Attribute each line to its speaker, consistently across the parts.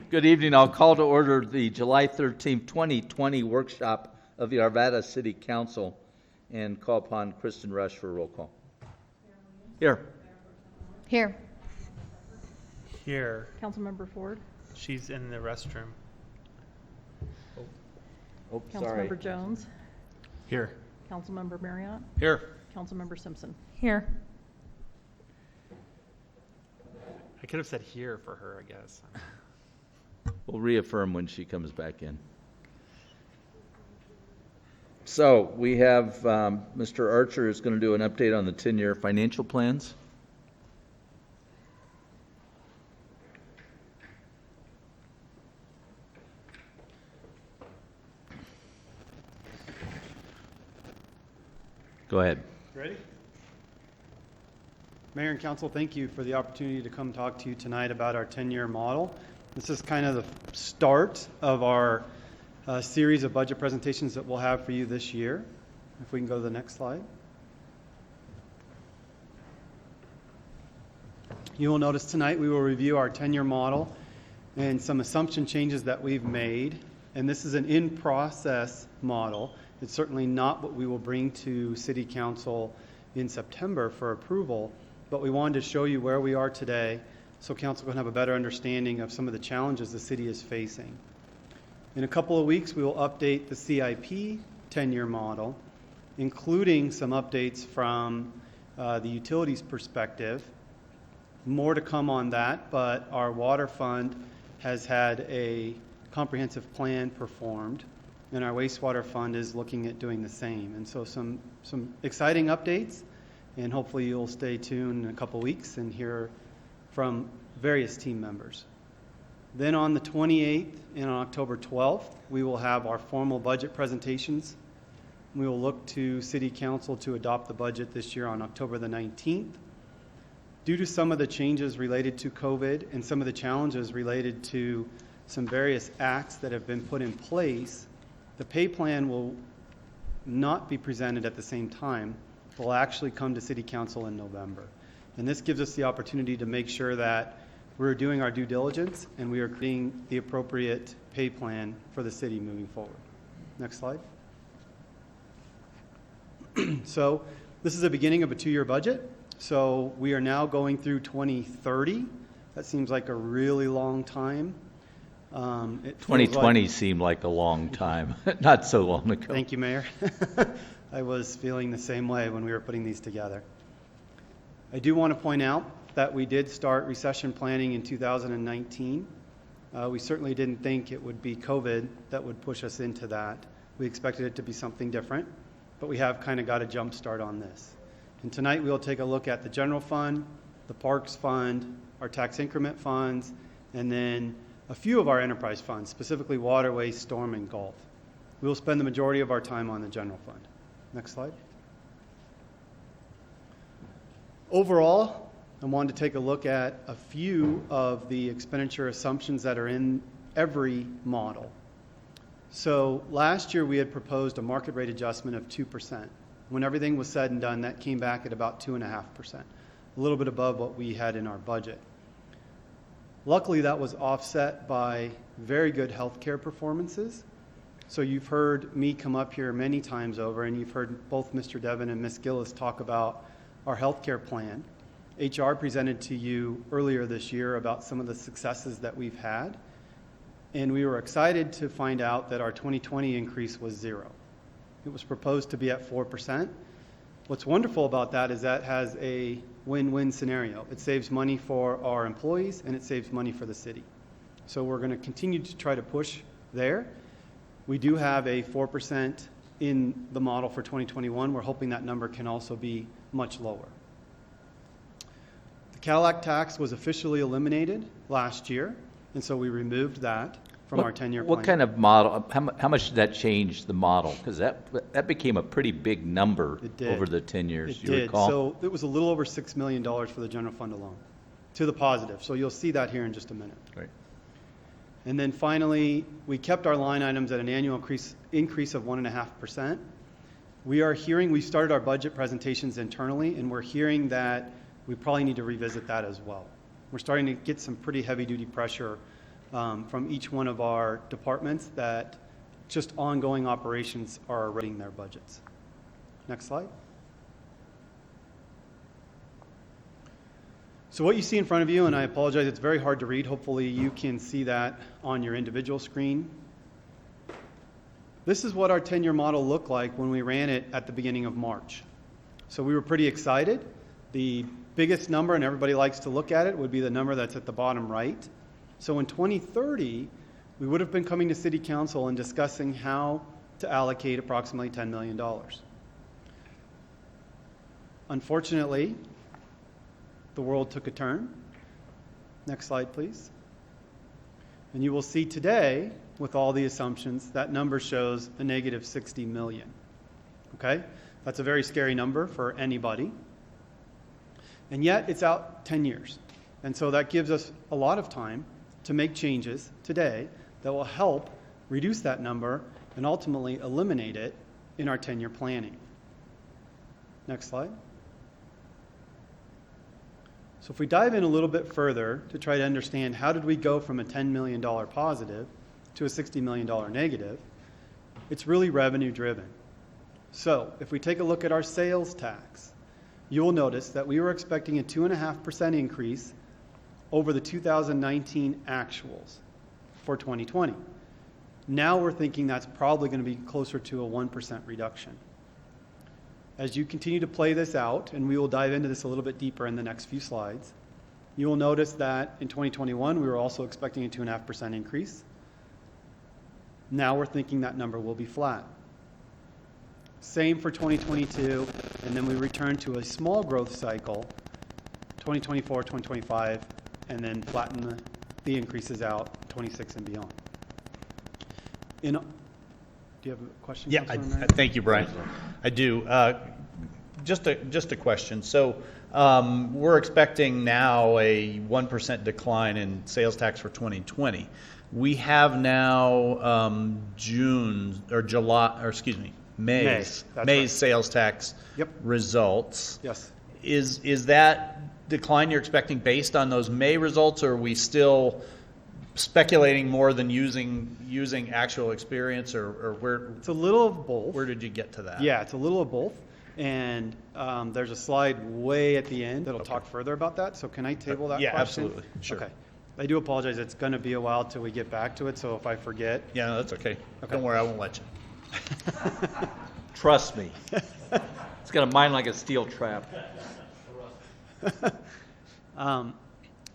Speaker 1: Good evening. I'll call to order the July 13th, 2020 workshop of the Arvada City Council and call upon Kristen Rush for a roll call. Here.
Speaker 2: Here.
Speaker 3: Here.
Speaker 2: Councilmember Ford.
Speaker 3: She's in the restroom.
Speaker 1: Oh, sorry.
Speaker 2: Councilmember Jones.
Speaker 3: Here.
Speaker 2: Councilmember Marriott.
Speaker 3: Here.
Speaker 2: Councilmember Simpson. Here.
Speaker 3: I could have said here for her, I guess.
Speaker 1: We'll reaffirm when she comes back in. So we have Mr. Archer is going to do an update on the 10-year financial plans. Go ahead.
Speaker 4: Ready? Mayor and Council, thank you for the opportunity to come talk to you tonight about our 10-year model. This is kind of the start of our series of budget presentations that we'll have for you this year. If we can go to the next slide. You will notice tonight we will review our 10-year model and some assumption changes that we've made. And this is an in-process model. It's certainly not what we will bring to City Council in September for approval, but we wanted to show you where we are today so Council can have a better understanding of some of the challenges the city is facing. In a couple of weeks, we will update the CIP 10-year model, including some updates from the utilities perspective. More to come on that, but our water fund has had a comprehensive plan performed, and our wastewater fund is looking at doing the same. And so some exciting updates, and hopefully you'll stay tuned in a couple weeks and hear from various team members. Then on the 28th and on October 12th, we will have our formal budget presentations. We will look to City Council to adopt the budget this year on October the 19th. Due to some of the changes related to COVID and some of the challenges related to some various acts that have been put in place, the pay plan will not be presented at the same time. It will actually come to City Council in November. And this gives us the opportunity to make sure that we're doing our due diligence and we are creating the appropriate pay plan for the city moving forward. Next slide. So this is the beginning of a 2-year budget. So we are now going through 2030. That seems like a really long time.
Speaker 1: 2020 seemed like a long time, not so long ago.
Speaker 4: Thank you, Mayor. I was feeling the same way when we were putting these together. I do want to point out that we did start recession planning in 2019. We certainly didn't think it would be COVID that would push us into that. We expected it to be something different, but we have kind of got a jump start on this. And tonight we'll take a look at the general fund, the parks fund, our tax increment funds, and then a few of our enterprise funds, specifically waterways, storm, and Gulf. We will spend the majority of our time on the general fund. Next slide. Overall, I wanted to take a look at a few of the expenditure assumptions that are in every model. So last year we had proposed a market rate adjustment of 2%. When everything was said and done, that came back at about 2.5%, a little bit above what we had in our budget. Luckily, that was offset by very good healthcare performances. So you've heard me come up here many times over, and you've heard both Mr. Devon and Ms. Gillis talk about our healthcare plan. HR presented to you earlier this year about some of the successes that we've had, and we were excited to find out that our 2020 increase was 0. It was proposed to be at 4%. What's wonderful about that is that has a win-win scenario. It saves money for our employees and it saves money for the city. So we're going to continue to try to push there. We do have a 4% in the model for 2021. We're hoping that number can also be much lower. The Cadillac tax was officially eliminated last year, and so we removed that from our 10-year plan.
Speaker 1: What kind of model, how much did that change the model? Because that became a pretty big number over the 10 years,
Speaker 4: It
Speaker 1: you
Speaker 4: did.
Speaker 1: recall?
Speaker 4: So it was a little over $6 million for the general fund alone, to the positive. So you'll see that here in just a minute.
Speaker 1: Right.
Speaker 4: And then finally, we kept our line items at an annual increase of 1.5%. We started our budget presentations internally, and we're hearing that we probably need to revisit that as well. We're starting to get some pretty heavy-duty pressure from each one of our departments that just ongoing operations are eroding their budgets. Next slide. So what you see in front of you, and I apologize, it's very hard to read. Hopefully you can see that on your individual screen. This is what our 10-year model looked like when we ran it at the beginning of March. So we were pretty excited. The biggest number, and everybody likes to look at it, would be the number that's at the bottom right. So in 2030, we would have been coming to City Council and discussing how to allocate approximately $10 million. Unfortunately, the world took a turn. Next slide, please. And you will see today, with all the assumptions, that number shows a negative 60 million. Okay? That's a very scary number for anybody. And yet, it's out 10 years. And so that gives us a lot of time to make changes today that will help reduce that number and ultimately eliminate it in our 10-year planning. Next slide. So if we dive in a little bit further to try to understand how did we go from a $10 million positive to a $60 million negative, it's really revenue driven. So if we take a look at our sales tax, you will notice that we were expecting a 2.5% increase over the 2019 actuals for 2020. Now we're thinking that's probably going to be closer to a 1% reduction. As you continue to play this out, and we will dive into this a little bit deeper in the next few slides, you will notice that in 2021 we were also expecting a 2.5% increase. Now we're thinking that number will be flat. Same for 2022, and then we return to a small growth cycle, 2024, 2025, and then flatten the increases out 26 and beyond. Do you have a question?
Speaker 5: Yeah, thank you, Brian. I do. Just a question. So we're expecting now a 1% decline in sales tax for 2020. We have now May's
Speaker 4: right.
Speaker 5: sales tax results.
Speaker 4: Yes.
Speaker 5: Is that decline you're expecting based on those May results, or are we still speculating more than using actual experience, or where?
Speaker 4: It's a little of both.
Speaker 5: Where did you get to that?
Speaker 4: Yeah, it's a little of both. And there's a slide way at the end that'll talk further about that. So can I table that question?
Speaker 5: Yeah, absolutely. Sure.
Speaker 4: Okay. I do apologize. It's going to be a while till we get back to it. So if I forget.
Speaker 5: Yeah, no, that's okay. Don't worry, I won't let you.
Speaker 1: Trust me. It's got a mind like a steel trap.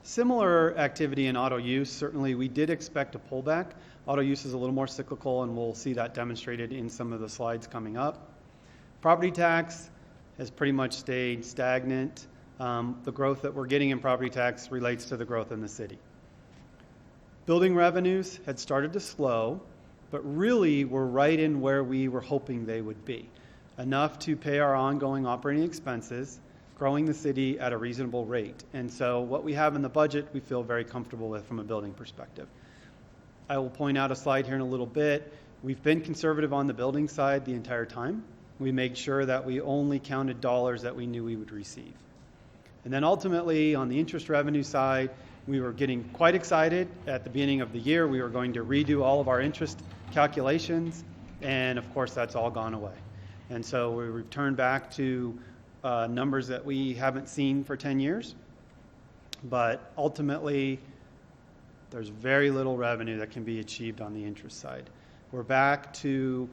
Speaker 4: Similar activity in auto use. Certainly we did expect a pullback. Auto use is a little more cyclical, and we'll see that demonstrated in some of the slides coming up. Property tax has pretty much stayed stagnant. The growth that we're getting in property tax relates to the growth in the city. Building revenues had started to slow, but really we're right in where we were hoping they would be. Enough to pay our ongoing operating expenses, growing the city at a reasonable rate. And so what we have in the budget, we feel very comfortable with from a building perspective. I will point out a slide here in a little bit. We've been conservative on the building side the entire time. We made sure that we only counted dollars that we knew we would receive. And then ultimately on the interest revenue side, we were getting quite excited at the beginning of the year. We were going to redo all of our interest calculations, and of course that's all gone away. And so we returned back to numbers that we haven't seen for 10 years. But ultimately, there's very little revenue that can be achieved on the interest side. We're back to,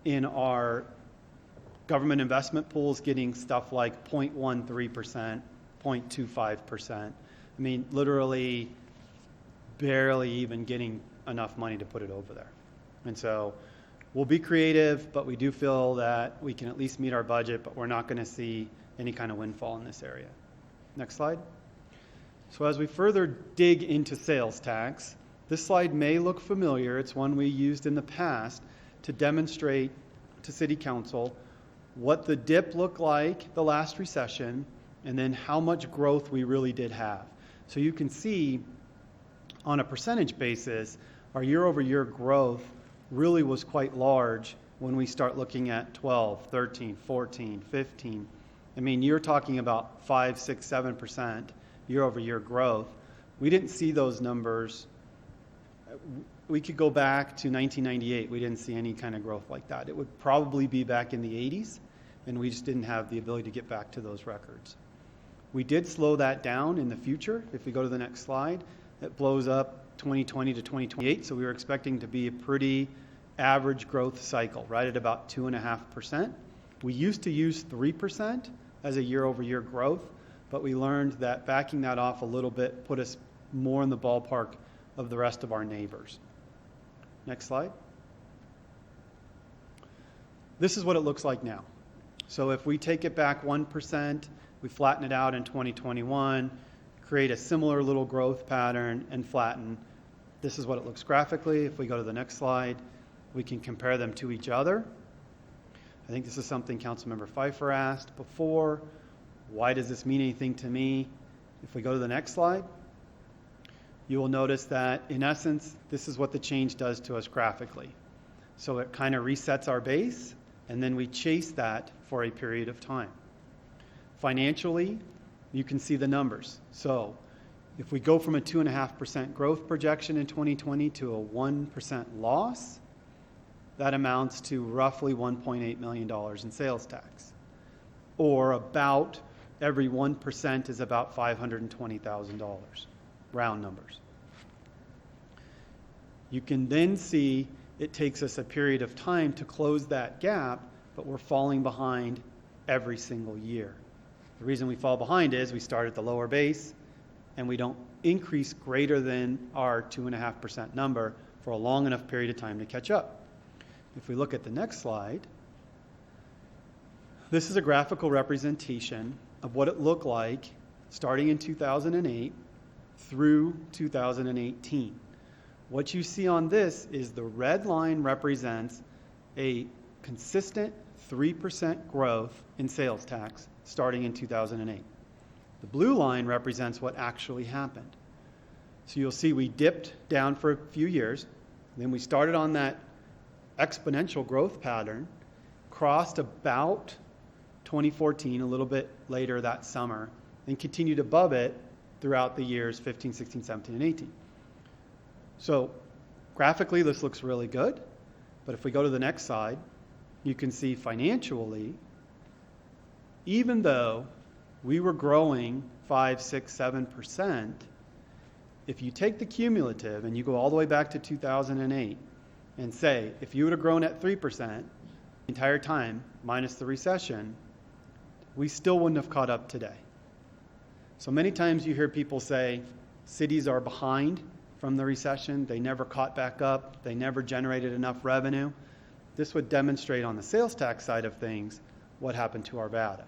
Speaker 4: in our government investment pools, getting stuff like 0.13%, 0.25%. I mean, literally barely even getting enough money to put it over there. And so we'll be creative, but we do feel that we can at least meet our budget, but we're not going to see any kind of windfall in this area. Next slide. So as we further dig into sales tax, this slide may look familiar. It's one we used in the past to demonstrate to City Council what the dip looked like the last recession and then how much growth we really did have. So you can see on a percentage basis, our year-over-year growth really was quite large when we start looking at 12, 13, 14, 15. I mean, you're talking about 5, 6, 7% year-over-year growth. We didn't see those numbers. We could go back to 1998. We didn't see any kind of growth like that. It would probably be back in the 80s, and we just didn't have the ability to get back to those records. We did slow that down in the future. If we go to the next slide, it blows up 2020 to 2028, so we were expecting to be a pretty average growth cycle, right at about 2.5%. We used to use 3% as a year-over-year growth, but we learned that backing that off a little bit put us more in the ballpark of the rest of our neighbors. Next slide. This is what it looks like now. So if we take it back 1%, we flatten it out in 2021, create a similar little growth pattern and flatten. This is what it looks graphically. If we go to the next slide, we can compare them to each other. I think this is something Councilmember Pfeiffer asked before. Why does this mean anything to me? If we go to the next slide, you will notice that in essence, this is what the change does to us graphically. So it kind of resets our base, and then we chase that for a period of time. Financially, you can see the numbers. So if we go from a 2.5% growth projection in 2020 to a 1% loss, that amounts to roughly $1.8 million in sales tax. Or about every 1% is about $520,000, round numbers. You can then see it takes us a period of time to close that gap, but we're falling behind every single year. The reason we fall behind is we start at the lower base and we don't increase greater than our 2.5% number for a long enough period of time to catch up. If we look at the next slide, this is a graphical representation of what it looked like starting in 2008 through 2018. What you see on this is the red line represents a consistent 3% growth in sales tax starting in 2008. The blue line represents what actually happened. So you'll see we dipped down for a few years, then we started on that exponential growth pattern, crossed about 2014, a little bit later that summer, and continued above it throughout the years 15, 16, 17, and 18. So graphically, this looks really good, but if we go to the next slide, you can see financially, even though we were growing 5, 6, 7%, if you take the cumulative and you go all the way back to 2008 and say, if you would have grown at 3% the entire time, minus the recession, we still wouldn't have caught up today. So many times you hear people say, cities are behind from the recession, they never caught back up, they never generated enough revenue. This would demonstrate on the sales tax side of things what happened to Arvada.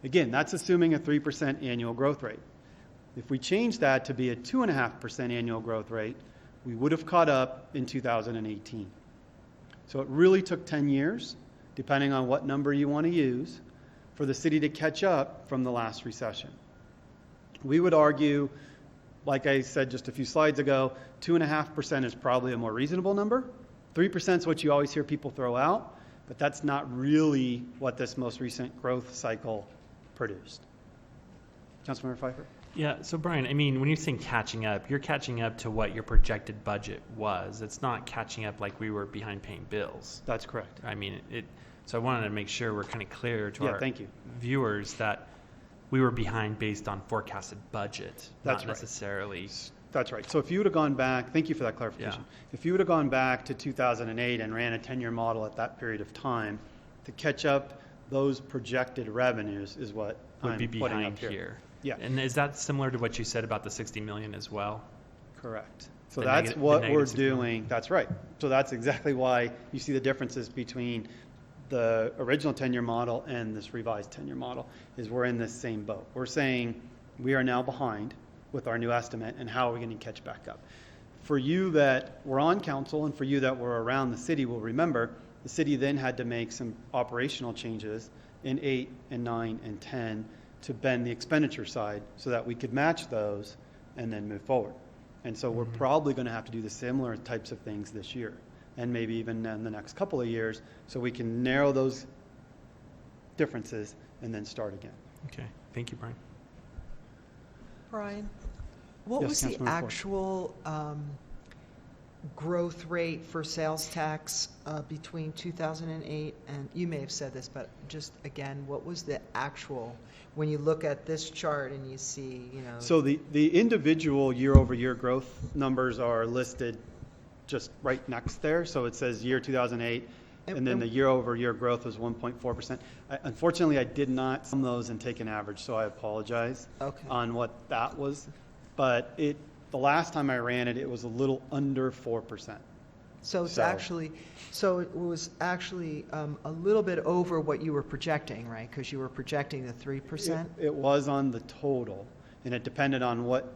Speaker 4: Again, that's assuming a 3% annual growth rate. If we change that to be a 2.5% annual growth rate, we would have caught up in 2018. So it really took 10 years, depending on what number you want to use, for the city to catch up from the last recession. We would argue, like I said just a few slides ago, 2.5% is probably a more reasonable number. 3% is what you always hear people throw out, but that's not really what this most recent growth cycle produced. Councilmember Pfeiffer?
Speaker 3: Yeah, so Brian, I mean, when you're saying catching up, you're catching up to what your projected budget was. It's not catching up like we were behind paying bills.
Speaker 4: That's correct.
Speaker 3: I mean, so I wanted to make sure we're kind of clear to our
Speaker 4: thank you.
Speaker 3: viewers that we were behind based on forecasted budget,
Speaker 4: That's
Speaker 3: not
Speaker 4: right.
Speaker 3: necessarily.
Speaker 4: That's right. So if you would have gone back, thank you for that clarification.
Speaker 3: Yeah.
Speaker 4: If you would have gone back to 2008 and ran a 10-year model at that period of time, to catch up those projected revenues is what
Speaker 3: Would
Speaker 4: I'm
Speaker 3: be
Speaker 4: putting
Speaker 3: behind
Speaker 4: up here.
Speaker 3: here.
Speaker 4: Yeah.
Speaker 3: And is that similar to what you said about the 60 million as well?
Speaker 4: Correct. So
Speaker 3: The
Speaker 4: that's
Speaker 3: the
Speaker 4: what we're
Speaker 3: negative 60 million.
Speaker 4: doing. That's right. So that's exactly why you see the differences between the original 10-year model and this revised 10-year model, is we're in this same boat. We're saying we are now behind with our new estimate, and how are we going to catch back up? For you that were on council and for you that were around the city will remember, the city then had to make some operational changes in 8 and 9 and 10 to bend the expenditure side so that we could match those and then move forward. And so we're probably going to have to do the similar types of things this year, and maybe even in the next couple of years, so we can narrow those differences and then start again.
Speaker 3: Okay, thank you, Brian.
Speaker 2: Brian?
Speaker 6: What
Speaker 4: Yes,
Speaker 6: was the
Speaker 4: Councilmember Ford.
Speaker 6: actual growth rate for sales tax between 2008 and, you may have said this, but just again, what was the actual, when you look at this chart and you see,
Speaker 4: So the individual year-over-year growth numbers are listed just right next there. So it says year 2008, and then the year-over-year growth was 1.4%. Unfortunately, I did not sum those and take an average, so I apologize
Speaker 6: Okay.
Speaker 4: on what that was. But the last time I ran it, it was a little under 4%.
Speaker 6: So it's
Speaker 4: So-
Speaker 6: actually, so it was actually a little bit over what you were projecting, right? Because you were projecting the 3%?
Speaker 4: It was on the total, and it depended on what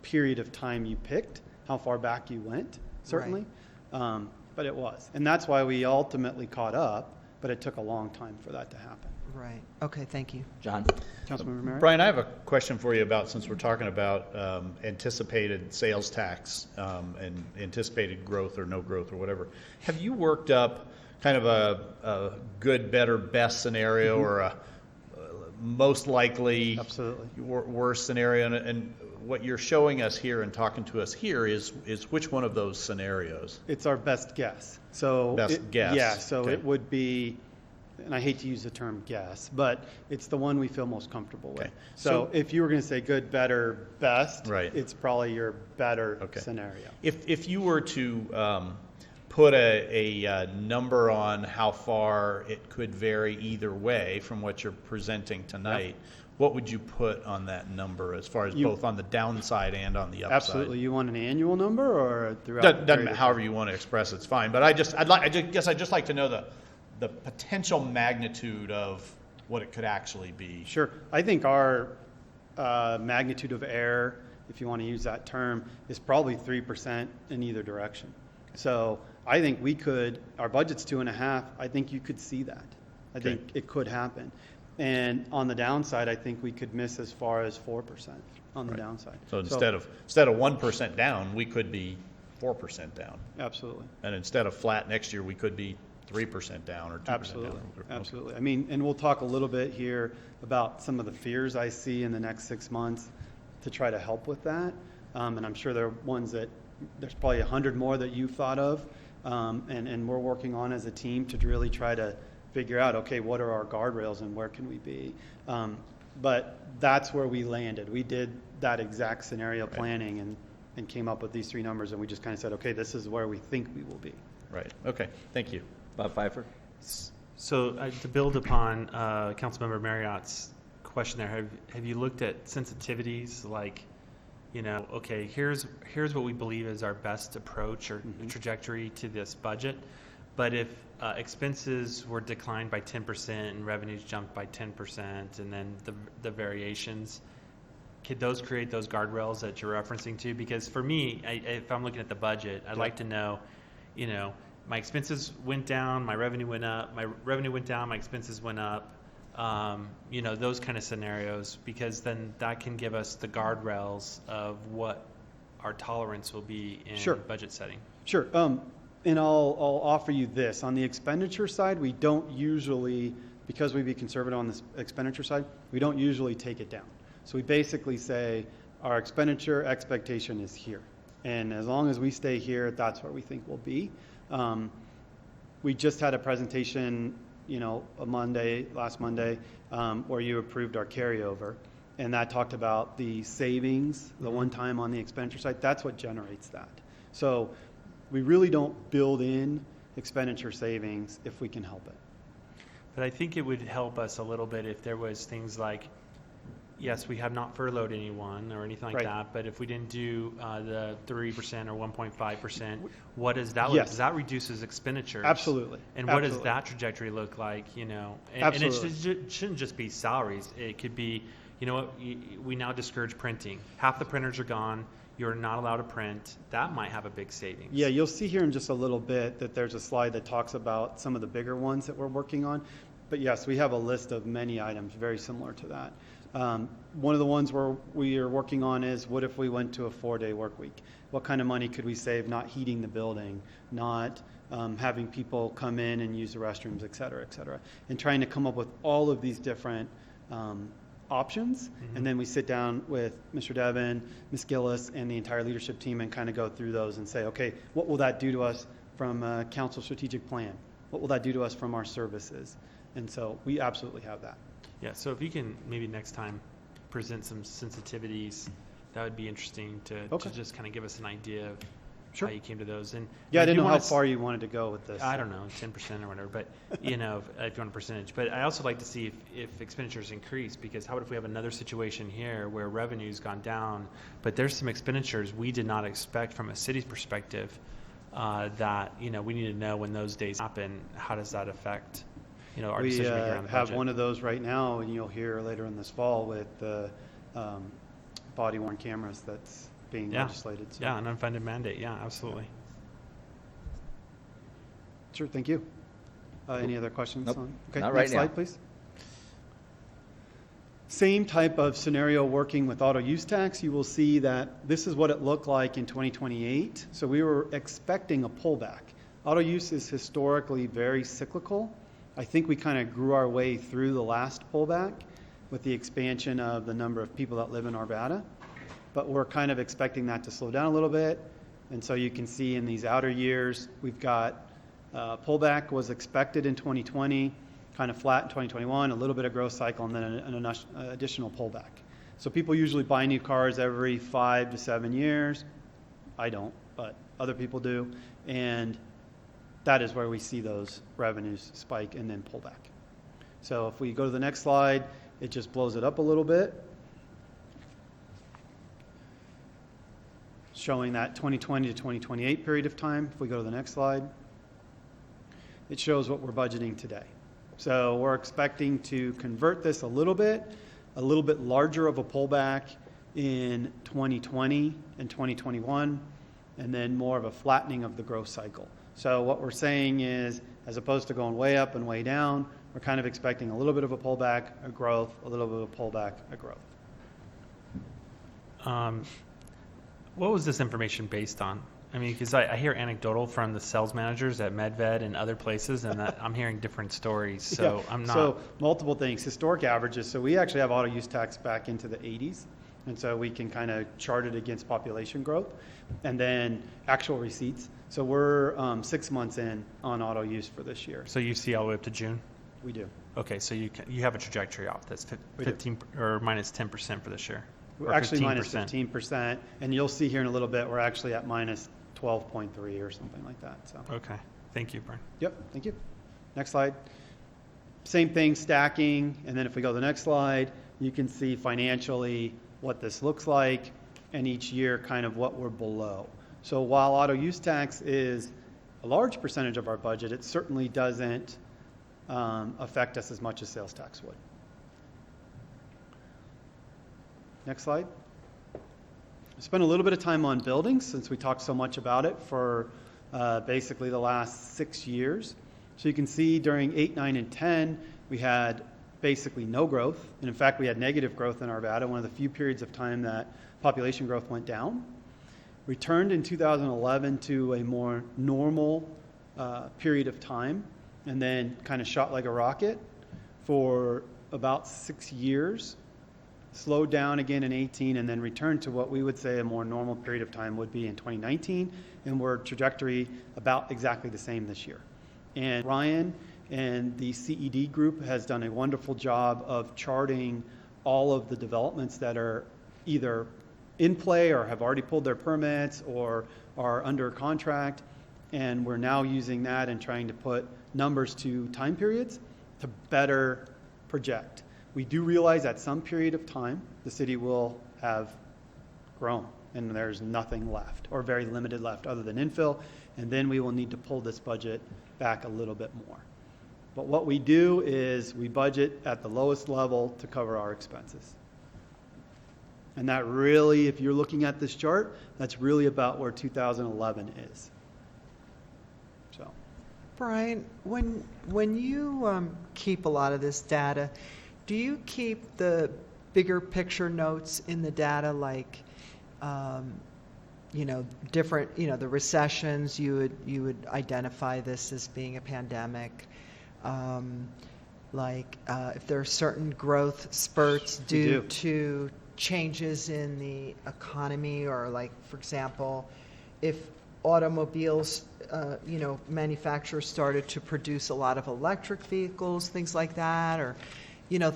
Speaker 4: period of time you picked, how far back you went, certainly. But it was. And that's why we ultimately caught up, but it took a long time for that to happen.
Speaker 6: Right. Okay, thank you.
Speaker 1: John?
Speaker 4: Councilmember Merritt?
Speaker 5: Brian, I have a question for you about, since we're talking about anticipated sales tax and anticipated growth or no growth or whatever. Have you worked up kind of a good, better, best scenario or a most likely
Speaker 4: Absolutely.
Speaker 5: worst scenario? And what you're showing us here and talking to us here is which one of those scenarios?
Speaker 4: It's our best guess. So
Speaker 5: Best guess.
Speaker 4: Yeah, so
Speaker 5: Okay.
Speaker 4: it would be, and I hate to use the term guess, but it's the one we feel most comfortable with.
Speaker 5: Okay.
Speaker 4: So
Speaker 5: So-
Speaker 4: if you were going to say good, better, best,
Speaker 5: Right.
Speaker 4: it's probably your better
Speaker 5: Okay.
Speaker 4: scenario.
Speaker 5: If you were to put a number on how far it could vary either way from what you're presenting tonight, what would you put on that number as far as both on the downside and on the upside?
Speaker 4: Absolutely. You want an annual number or throughout?
Speaker 5: Doesn't
Speaker 4: the period
Speaker 5: matter,
Speaker 4: of
Speaker 5: however you want to express it's fine. But I guess I'd just like to know the potential magnitude of what it could actually be.
Speaker 4: Sure. I think our magnitude of error, if you want to use that term, is probably 3% in either direction. So I think we could, our budget's 2.5, I think you could see that. I think it could happen. And on the downside, I think we could miss as far as 4% on the downside.
Speaker 5: So instead of 1% down, we could be 4% down.
Speaker 4: Absolutely.
Speaker 5: And instead of flat next year, we could be 3% down or 2%
Speaker 4: Absolutely,
Speaker 5: down. Okay.
Speaker 4: absolutely. I mean, and we'll talk a little bit here about some of the fears I see in the next 6 months to try to help with that. And I'm sure there are ones that, there's probably 100 more that you've thought of, and we're working on as a team to really try to figure out, okay, what are our guardrails and where can we be? But that's where we landed. We did that exact scenario planning and came up with these 3 numbers, and we just kind of said, okay, this is where we think we will be.
Speaker 5: Right, okay, thank you.
Speaker 1: Bob Pfeiffer?
Speaker 3: So to build upon Councilmember Marriott's question there, have you looked at sensitivities like, okay, here's what we believe is our best approach or trajectory to this budget, but if expenses were declined by 10% and revenues jumped by 10%, and then the variations, could those create those guardrails that you're referencing to? Because for me, if I'm looking at the budget, I'd like to know, my expenses went down, my revenue went up, my revenue went down, my expenses went up, those kind of scenarios, because then that can give us the guardrails of what our tolerance will be in
Speaker 4: Sure.
Speaker 3: budget setting.
Speaker 4: Sure. And I'll offer you this. On the expenditure side, we don't usually, because we be conservative on the expenditure side, we don't usually take it down. So we basically say our expenditure expectation is here. And as long as we stay here, that's where we think we'll be. We just had a presentation, last Monday, where you approved our carryover. And that talked about the savings, the one time on the expenditure side. That's what generates that. So we really don't build in expenditure savings if we can help it.
Speaker 3: But I think it would help us a little bit if there was things like, yes, we have not furloughed anyone or anything like
Speaker 4: Right.
Speaker 3: that, but if we didn't do the 3% or 1.5%, what does that
Speaker 4: Yes.
Speaker 3: Does that reduces expenditures?
Speaker 4: Absolutely.
Speaker 3: And what does
Speaker 4: Absolutely.
Speaker 3: that trajectory look like, And
Speaker 4: Absolutely.
Speaker 3: it shouldn't just be salaries. It could be, we now discourage printing. Half the printers are gone. You're not allowed to print. That might have a big savings.
Speaker 4: Yeah, you'll see here in just a little bit that there's a slide that talks about some of the bigger ones that we're working on. But yes, we have a list of many items very similar to that. One of the ones we are working on is, what if we went to a 4-day work week? What kind of money could we save not heating the building, not having people come in and use the restrooms, et cetera, and trying to come up with all of these different options, and then we sit down with Mr. Devon, Ms. Gillis, and the entire leadership team and kind of go through those and say, okay, what will that do to us from a council strategic plan? What will that do to us from our services? And so we absolutely have that.
Speaker 3: Yeah, so if you can maybe next time present some sensitivities, that would be interesting to
Speaker 4: Okay.
Speaker 3: just kind of give us an idea of
Speaker 4: Sure.
Speaker 3: how you came to those. And
Speaker 4: Yeah, I
Speaker 3: do
Speaker 4: didn't know how
Speaker 3: wanna
Speaker 4: far you wanted to go with this.
Speaker 3: I don't know, 10% or whatever, but if you want a percentage. But I also like to see if expenditures increase, because how about if we have another situation here where revenue's gone down, but there's some expenditures we did not expect from a city's perspective that, we need to know when those days happen, how does that affect, our
Speaker 4: We
Speaker 3: decision making around the
Speaker 4: have
Speaker 3: budget?
Speaker 4: one of those right now, and you'll hear later in this fall with the body-worn cameras that's being
Speaker 3: Yeah.
Speaker 4: legislated. So.
Speaker 3: Yeah, an unfunded mandate, yeah, absolutely.
Speaker 4: Sure, thank you. Any other questions?
Speaker 1: Nope,
Speaker 4: Okay,
Speaker 1: not
Speaker 4: next
Speaker 1: right now.
Speaker 4: slide, please. Same type of scenario working with auto use tax. You will see that this is what it looked like in 2028. So we were expecting a pullback. Auto use is historically very cyclical. I think we kind of grew our way through the last pullback with the expansion of the number of people that live in Arvada. But we're kind of expecting that to slow down a little bit. And so you can see in these outer years, we've got pullback was expected in 2020, kind of flat in 2021, a little bit of growth cycle, and then an additional pullback. So people usually buy new cars every 5 to 7 years. I don't, but other people do. And that is where we see those revenues spike and then pull back. So if we go to the next slide, it just blows it up a little bit, showing that 2020 to 2028 period of time. If we go to the next slide, it shows what we're budgeting today. So we're expecting to convert this a little bit larger of a pullback in 2020 and 2021, and then more of a flattening of the growth cycle. So what we're saying is, as opposed to going way up and way down, we're kind of expecting a little bit of a pullback, a growth, a little bit of a pullback, a growth.
Speaker 3: What was this information based on? I mean, because I hear anecdotal from the sales managers at MedVed and other places, and that I'm hearing different stories. So
Speaker 4: Yeah.
Speaker 3: I'm not.
Speaker 4: So multiple things, historic averages. So we actually have auto use tax back into the 80s. And so we can kind of chart it against population growth and then actual receipts. So we're 6 months in on auto use for this year.
Speaker 3: So you see all the way up to June?
Speaker 4: We do.
Speaker 3: Okay, so you have a trajectory off that's
Speaker 4: We do.
Speaker 3: 15 or minus 10% for this year.
Speaker 4: We're
Speaker 3: Or
Speaker 4: actually minus
Speaker 3: 15%.
Speaker 4: 15%. And you'll see here in a little bit, we're actually at minus 12.3 or something like that. So.
Speaker 3: Okay, thank you, Brian.
Speaker 4: Yep, thank you. Next slide. Same thing, stacking, and then if we go to the next slide, you can see financially what this looks like, and each year kind of what we're below. So while auto use tax is a large percentage of our budget, it certainly doesn't affect us as much as sales tax would. Next slide. I spent a little bit of time on buildings since we talked so much about it for basically the last 6 years. So you can see during 8, 9, and 10, we had basically no growth. And in fact, we had negative growth in Arvada, one of the few periods of time that population growth went down. Returned in 2011 to a more normal period of time, and then kind of shot like a rocket for about 6 years. Slowed down again in 18, and then returned to what we would say a more normal period of time would be in 2019, and we're trajectory about exactly the same this year. And Ryan and the CED group has done a wonderful job of charting all of the developments that are either in play or have already pulled their permits or are under contract, and we're now using that and trying to put numbers to time periods to better project. We do realize at some period of time, the city will have grown and there's nothing left or very limited left other than infill. And then we will need to pull this budget back a little bit more. But what we do is we budget at the lowest level to cover our expenses. And that really, if you're looking at this chart, that's really about where 2011 is. So.
Speaker 6: Brian, when you keep a lot of this data, do you keep the bigger picture notes in the data, like, different, the recessions, you would identify this as being a pandemic. like if there are certain growth spurts
Speaker 4: We
Speaker 6: due
Speaker 4: do.
Speaker 6: to changes in the economy, or like, for example, if automobiles, manufacturers started to produce a lot of electric vehicles, things like that, or,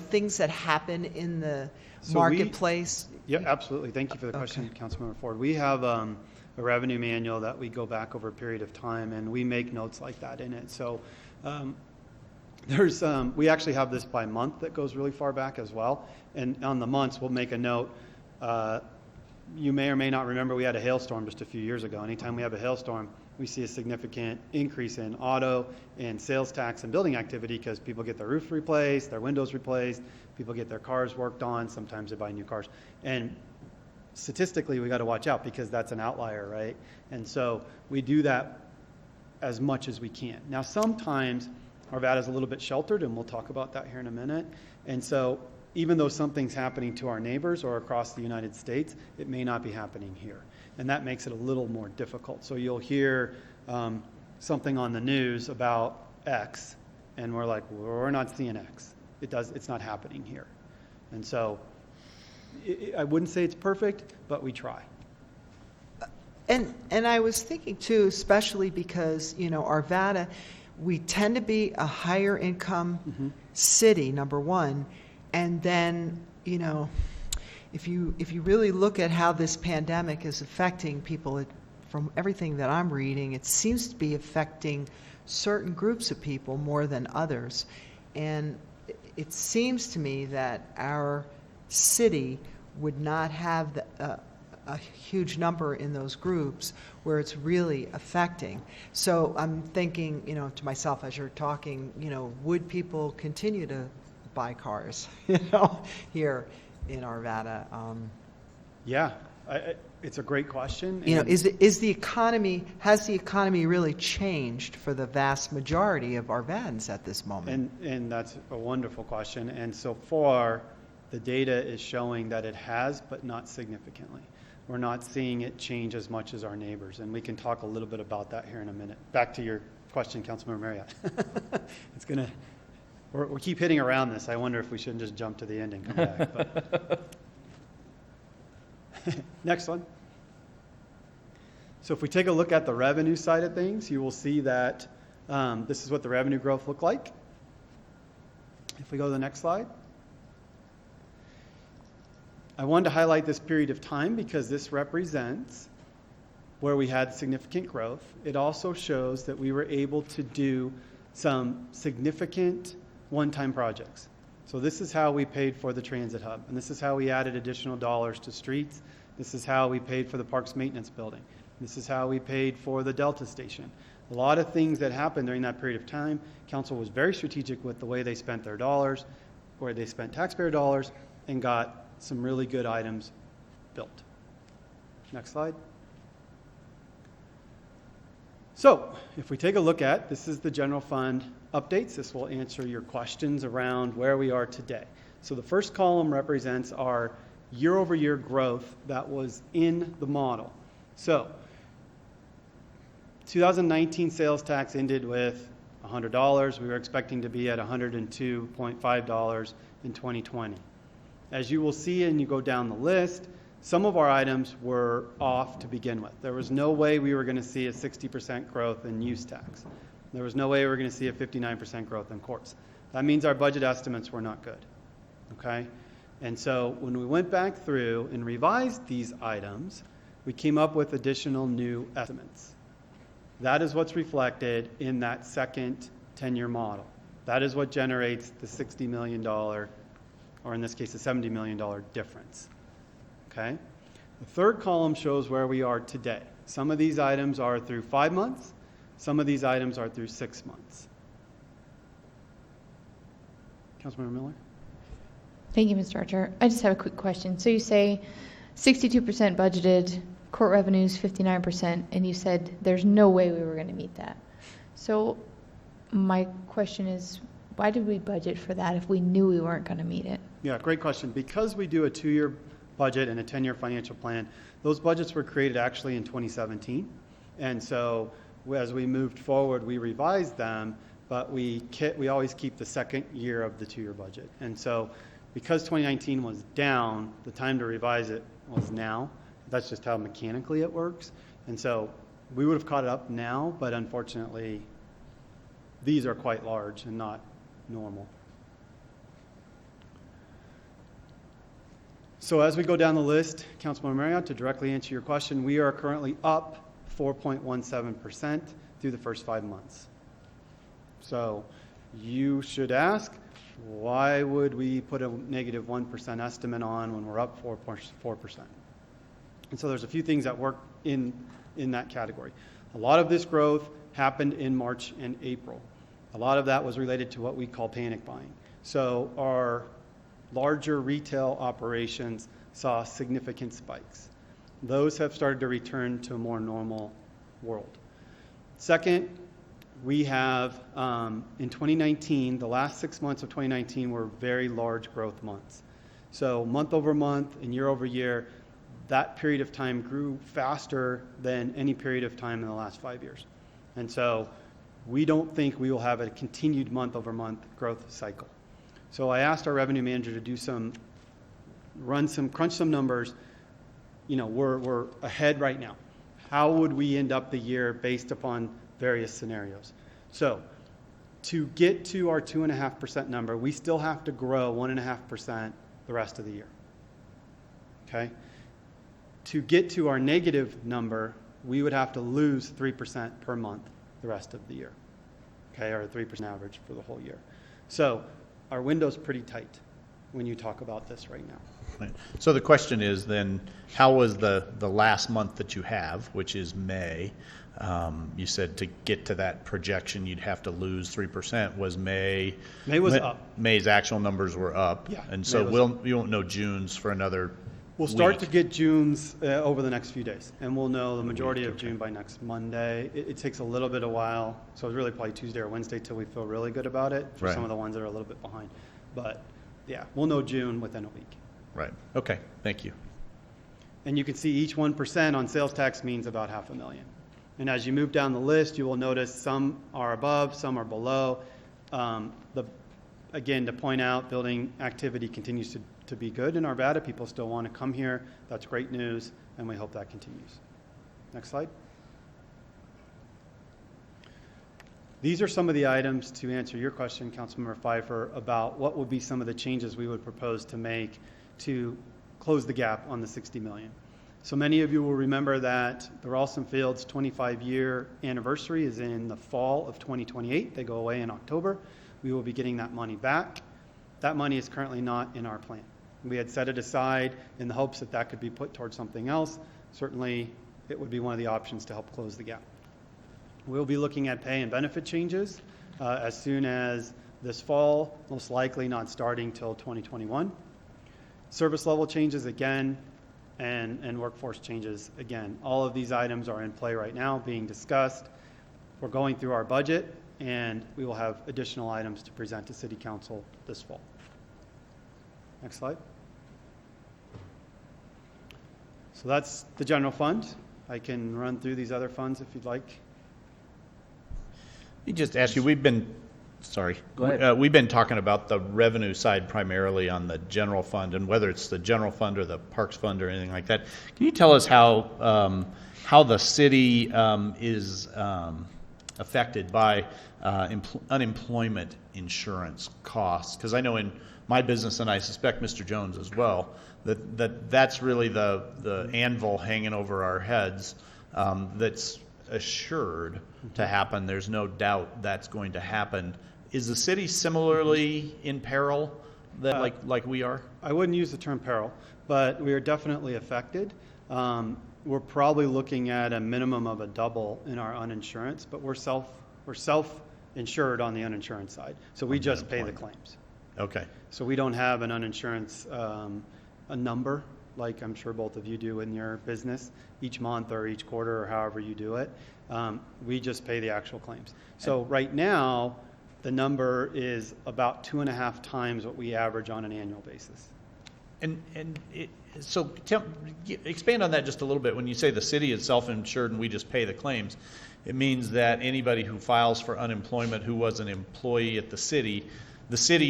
Speaker 6: things that happen in the
Speaker 4: So
Speaker 6: marketplace.
Speaker 4: Yeah, absolutely. Thank you for the question, Councilmember Ford. We have a revenue manual that we go back over a period of time, and we make notes like that in it. So we actually have this by month that goes really far back as well. And on the months, we'll make a note. You may or may not remember we had a hailstorm just a few years ago. Anytime we have a hailstorm, we see a significant increase in auto and sales tax and building activity because people get their roof replaced, their windows replaced, people get their cars worked on, sometimes they buy new cars. And statistically, we got to watch out because that's an outlier, right? And so we do that as much as we can. Now, sometimes Arvada is a little bit sheltered, and we'll talk about that here in a minute. And so even though something's happening to our neighbors or across the United States, it may not be happening here. And that makes it a little more difficult. So you'll hear something on the news about X, and we're like, we're not seeing X. It's not happening here. And so I wouldn't say it's perfect, but we try.
Speaker 6: And I was thinking too, especially because, Arvada, we tend to be a higher income city, number one. And then, if you really look at how this pandemic is affecting people, from everything that I'm reading, it seems to be affecting certain groups of people more than others. And it seems to me that our city would not have a huge number in those groups where it's really affecting. So I'm thinking, to myself as you're talking, would people continue to buy cars, here in Arvada?
Speaker 4: Yeah, it's a great question.
Speaker 6: Has the economy really changed for the vast majority of Arvadans at this moment?
Speaker 4: And that's a wonderful question. And so far, the data is showing that it has, but not significantly. We're not seeing it change as much as our neighbors. And we can talk a little bit about that here in a minute. Back to your question, Councilmember Marriott. We keep hitting around this. I wonder if we shouldn't just jump to the end and come back. But next one. So if we take a look at the revenue side of things, you will see that this is what the revenue growth looked like. If we go to the next slide. I wanted to highlight this period of time because this represents where we had significant growth. It also shows that we were able to do some significant one-time projects. So this is how we paid for the transit hub, and this is how we added additional dollars to streets. This is how we paid for the parks maintenance building. This is how we paid for the Delta station. A lot of things that happened during that period of time. Council was very strategic with the way they spent their dollars, where they spent taxpayer dollars, and got some really good items built. Next slide. So if we take a look at, this is the general fund updates. This will answer your questions around where we are today. So the first column represents our year-over-year growth that was in the model. So 2019 sales tax ended with $100. We were expecting to be at $102.5 in 2020. As you will see, and you go down the list, some of our items were off to begin with. There was no way we were going to see a 60% growth in use tax. There was no way we were going to see a 59% growth in courts. That means our budget estimates were not good. Okay? And so when we went back through and revised these items, we came up with additional new estimates. That is what's reflected in that second 10-year model. That is what generates the $60 million, or in this case, the $70 million difference. Okay? The third column shows where we are today. Some of these items are through 5 months. Some of these items are through 6 months. Councilmember Miller?
Speaker 7: Thank you, Mr. Archer. I just have a quick question. So you say 62% budgeted, court revenues 59%, and you said there's no way we were going to meet that. So my question is, why did we budget for that if we knew we weren't going to meet it?
Speaker 4: Yeah, great question. Because we do a 2-year budget and a 10-year financial plan, those budgets were created actually in 2017. And so as we moved forward, we revised them, but we always keep the second year of the 2-year budget. And so because 2019 was down, the time to revise it was now. That's just how mechanically it works. And so we would have caught it up now, but unfortunately, these are quite large and not normal. So as we go down the list, Councilmember Marriott, to directly answer your question, we are currently up 4.17% through the first 5 months. So you should ask, why would we put a negative 1% estimate on when we're up 4%? And so there's a few things that work in that category. A lot of this growth happened in March and April. A lot of that was related to what we call panic buying. So our larger retail operations saw significant spikes. Those have started to return to a more normal world. Second, we have, in 2019, the last 6 months of 2019 were very large growth months. So month over month and year over year, that period of time grew faster than any period of time in the last 5 years. And so we don't think we will have a continued month over month growth cycle. So I asked our revenue manager to do crunch some numbers. You know, we're ahead right now. How would we end up the year based upon various scenarios? So to get to our 2.5% number, we still have to grow 1.5% the rest of the year. Okay? To get to our negative number, we would have to lose 3% per month the rest of the year. Okay, or a 3% average for the whole year. So our window's pretty tight when you talk about this right now.
Speaker 5: Right. So the question is then, how was the last month that you have, which is May? You said to get to that projection, you'd have to lose 3%. Was May?
Speaker 4: May was up.
Speaker 5: May's actual numbers were up.
Speaker 4: Yeah.
Speaker 5: And so you won't know June's for another
Speaker 4: We'll start
Speaker 5: week.
Speaker 4: to get June's over the next few days, and we'll know the majority of June by next Monday. It takes a little bit of while, so it's really probably Tuesday or Wednesday till we feel really good about it for
Speaker 5: Right.
Speaker 4: some of the ones that are a little bit behind. But yeah, we'll know June within a week.
Speaker 5: Right. Okay. Thank you.
Speaker 4: And you can see each 1% on sales tax means about $500,000. And as you move down the list, you will notice some are above, some are below. Again, to point out, building activity continues to be good in Arvada. People still want to come here. That's great news, and we hope that continues. Next slide. These are some of the items to answer your question, Councilmember Pfeiffer, about what would be some of the changes we would propose to make to close the gap on the $60 million. So many of you will remember that the Ralston Fields 25-year anniversary is in the fall of 2028. They go away in October. We will be getting that money back. That money is currently not in our plan. We had set it aside in the hopes that that could be put towards something else. Certainly, it would be one of the options to help close the gap. We'll be looking at pay and benefit changes as soon as this fall, most likely not starting till 2021. Service level changes again, and workforce changes again. All of these items are in play right now, being discussed. We're going through our budget, and we will have additional items to present to City Council this fall. Next slide. So that's the general fund. I can run through these other funds if you'd like.
Speaker 5: Let me just ask you, we've been talking about the revenue side primarily on the general fund, and whether it's the general fund or the parks fund or anything like that. Can you tell us how the city is affected by unemployment insurance costs? Because I know in my business, and I suspect Mr. Jones as well, that's really the anvil hanging over our heads that's assured to happen. There's no doubt that's going to happen. Is the city similarly in peril that like we are?
Speaker 4: I wouldn't use the term peril, but we are definitely affected. We're probably looking at a minimum of a double in our uninsurance, but we're self-insured on the uninsurance side, so we just pay the claims.
Speaker 5: Okay.
Speaker 4: So we don't have an uninsurance a number like I'm sure both of you do in your business each month or each quarter or however you do it. We just pay the actual claims. So right now, the number is about 2.5 times what we average on an annual basis.
Speaker 5: So expand on that just a little bit. When you say the city is self-insured and we just pay the claims, it means that anybody who files for unemployment who was an employee at the city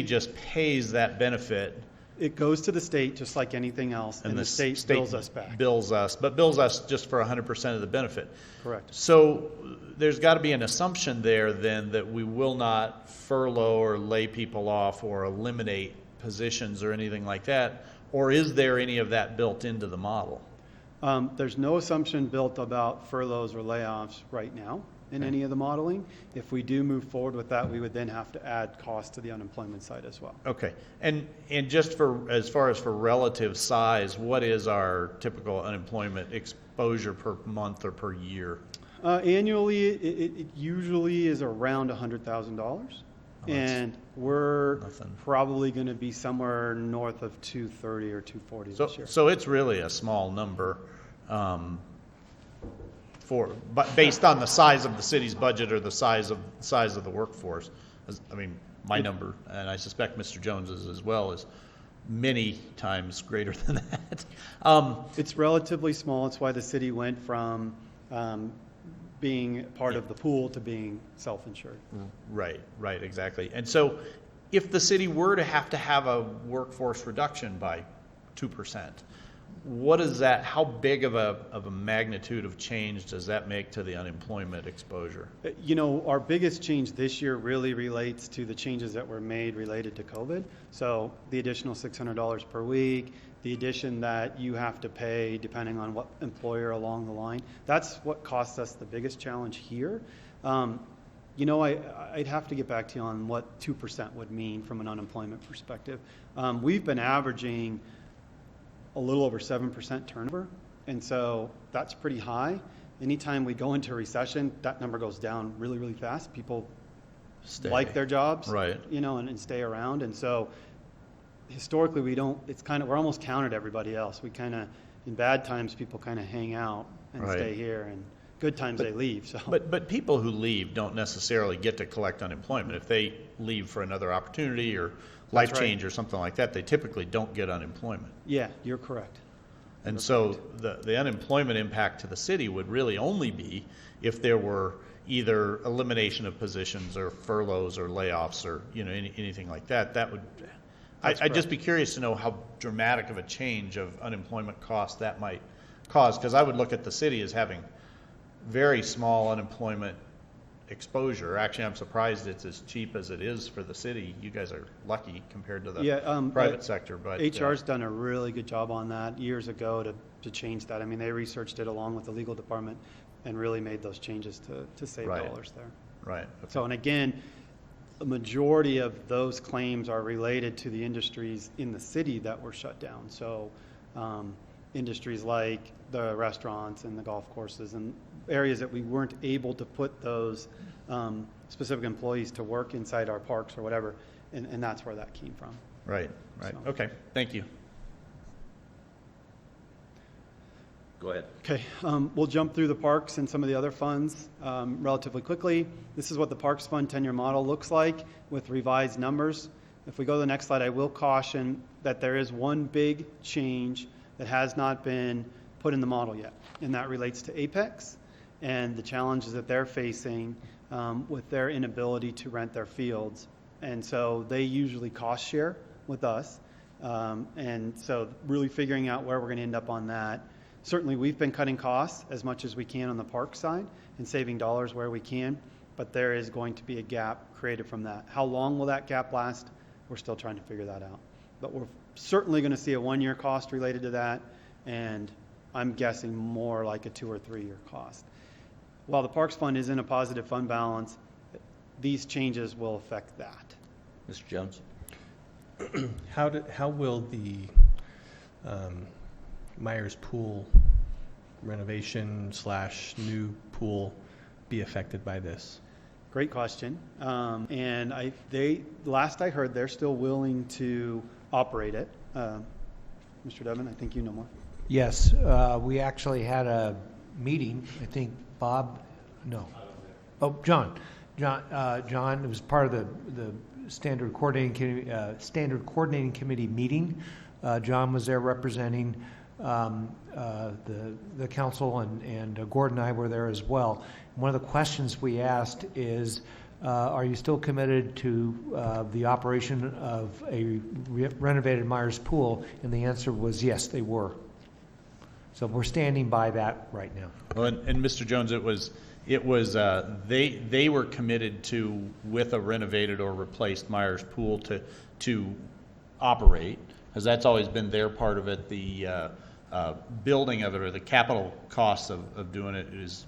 Speaker 5: just pays that benefit.
Speaker 4: It goes to the state just like anything else, and the state bills us back.
Speaker 5: Bills us just for 100% of the benefit.
Speaker 4: Correct.
Speaker 5: So there's got to be an assumption there then that we will not furlough or lay people off or eliminate positions or anything like that, or is there any of that built into the model?
Speaker 4: There's no assumption built about furloughs or layoffs right now in any of the modeling. If we do move forward with that, we would then have to add cost to the unemployment side as well.
Speaker 5: Okay, and just as far as for relative size, what is our typical unemployment exposure per month or per year?
Speaker 4: Annually, it usually is around $100,000, and we're probably going to be somewhere north of 230 or 240 this year.
Speaker 5: So it's really a small number, but based on the size of the city's budget or the size of the workforce. I mean, my number, and I suspect Mr. Jones's as well, is many times greater than that.
Speaker 4: It's relatively small. It's why the city went from being part of the pool to being self-insured.
Speaker 5: Right, exactly. And so if the city were to have a workforce reduction by 2%, what is that, how big of a magnitude of change does that make to the unemployment exposure?
Speaker 4: You know, our biggest change this year really relates to the changes that were made related to COVID. So the additional $600 per week, the addition that you have to pay depending on what employer along the line, that's what costs us the biggest challenge here. You know, I'd have to get back to you on what 2% would mean from an unemployment perspective. We've been averaging a little over 7% turnover, and so that's pretty high. Anytime we go into a recession, that number goes down really, really fast. People like their jobs,
Speaker 5: right?
Speaker 4: You know, and stay around. And so historically, we're almost counted everybody else. We kind of, in bad times, people kind of hang out and stay here, and good times they leave. So,
Speaker 5: but people who leave don't necessarily get to collect unemployment. If they leave for another opportunity or life change or something like that, they typically don't get unemployment.
Speaker 4: Yeah, you're correct.
Speaker 5: And so the unemployment impact to the city would really only be if there were either elimination of positions or furloughs or layoffs or, you know, anything like that. That would, I'd just be curious to know how dramatic of a change of unemployment cost that might cause, because I would look at the city as having very small unemployment exposure. Actually, I'm surprised it's as cheap as it is for the city. You guys are lucky compared to the private sector. But
Speaker 4: HR's done a really good job on that years ago to change that. I mean, they researched it along with the legal department and really made those changes to save dollars there.
Speaker 5: Right. Okay.
Speaker 4: So, and again, a majority of those claims are related to the industries in the city that were shut down. So industries like the restaurants and the golf courses and areas that we weren't able to put those specific employees to work inside our parks or whatever, and that's where that came from.
Speaker 5: Right.
Speaker 4: So.
Speaker 5: Okay, thank you.
Speaker 1: Go ahead.
Speaker 4: Okay, we'll jump through the parks and some of the other funds relatively quickly. This is what the Parks Fund 10-year model looks like with revised numbers. If we go to the next slide, I will caution that there is one big change that has not been put in the model yet, and that relates to Apex and the challenges that they're facing with their inability to rent their fields. And so they usually cost share with us. And so really figuring out where we're going to end up on that. Certainly we've been cutting costs as much as we can on the park side and saving dollars where we can, but there is going to be a gap created from that. How long will that gap last? We're still trying to figure that out. But we're certainly going to see a 1-year cost related to that, and I'm guessing more like a 2 or 3 year cost. While the Parks Fund is in a positive fund balance, these changes will affect that.
Speaker 1: Mr. Jones?
Speaker 8: How will the Myers Pool renovation / new pool be affected by this?
Speaker 4: Great question. And last I heard, they're still willing to operate it. Mr. Devin, I think you know more.
Speaker 9: Yes, we actually had a meeting. I think Bob, no. Oh, John. It was part of the standard coordinating committee meeting. John was there representing the council and Gordon and I were there as well. One of the questions we asked is, are you still committed to the operation of a renovated Myers Pool? And the answer was yes, they were. So we're standing by that right now.
Speaker 5: Well, and Mr. Jones, it was they were committed to, with a renovated or replaced Myers Pool, to operate, because that's always been their part of it. The building of it, or the capital costs of doing it, has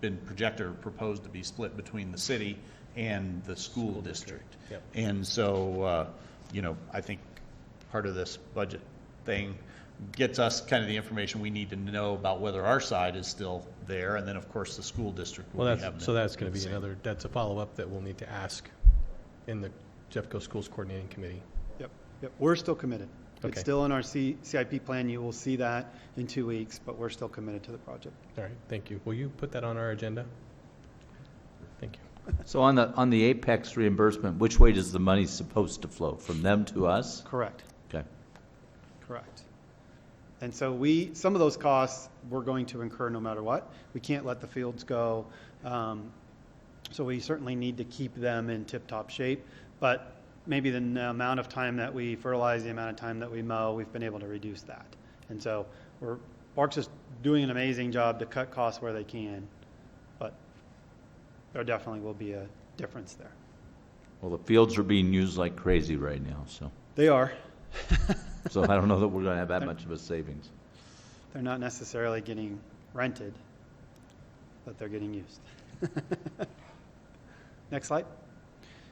Speaker 5: been projected or proposed to be split between the city and the school district.
Speaker 8: Yep.
Speaker 5: And so, I think part of this budget thing gets us kind of the information we need to know about whether our side is still there, and then of course the school district will
Speaker 8: Well,
Speaker 5: be having
Speaker 8: that's going to be
Speaker 5: same.
Speaker 8: that's a follow-up that we'll need to ask in the Jeffco Schools Coordinating Committee.
Speaker 4: Yep, we're still committed.
Speaker 8: Okay.
Speaker 4: It's still in our CIP plan. You will see that in 2 weeks, but we're still committed to the project.
Speaker 8: All right, thank you. Will you put that on our agenda? Thank you.
Speaker 1: So on the Apex reimbursement, which way does the money supposed to flow? From them to us?
Speaker 4: Correct.
Speaker 1: Okay.
Speaker 4: Correct. And so some of those costs we're going to incur no matter what. We can't let the fields go. So we certainly need to keep them in tip-top shape. But maybe the amount of time that we fertilize, the amount of time that we mow, we've been able to reduce that. And so Parks is doing an amazing job to cut costs where they can. But there definitely will be a difference there.
Speaker 1: Well, the fields are being used like crazy right now, so.
Speaker 4: They are.
Speaker 1: So I don't know that we're going to have that much of a savings.
Speaker 4: They're not necessarily getting rented, but they're getting used. Next slide.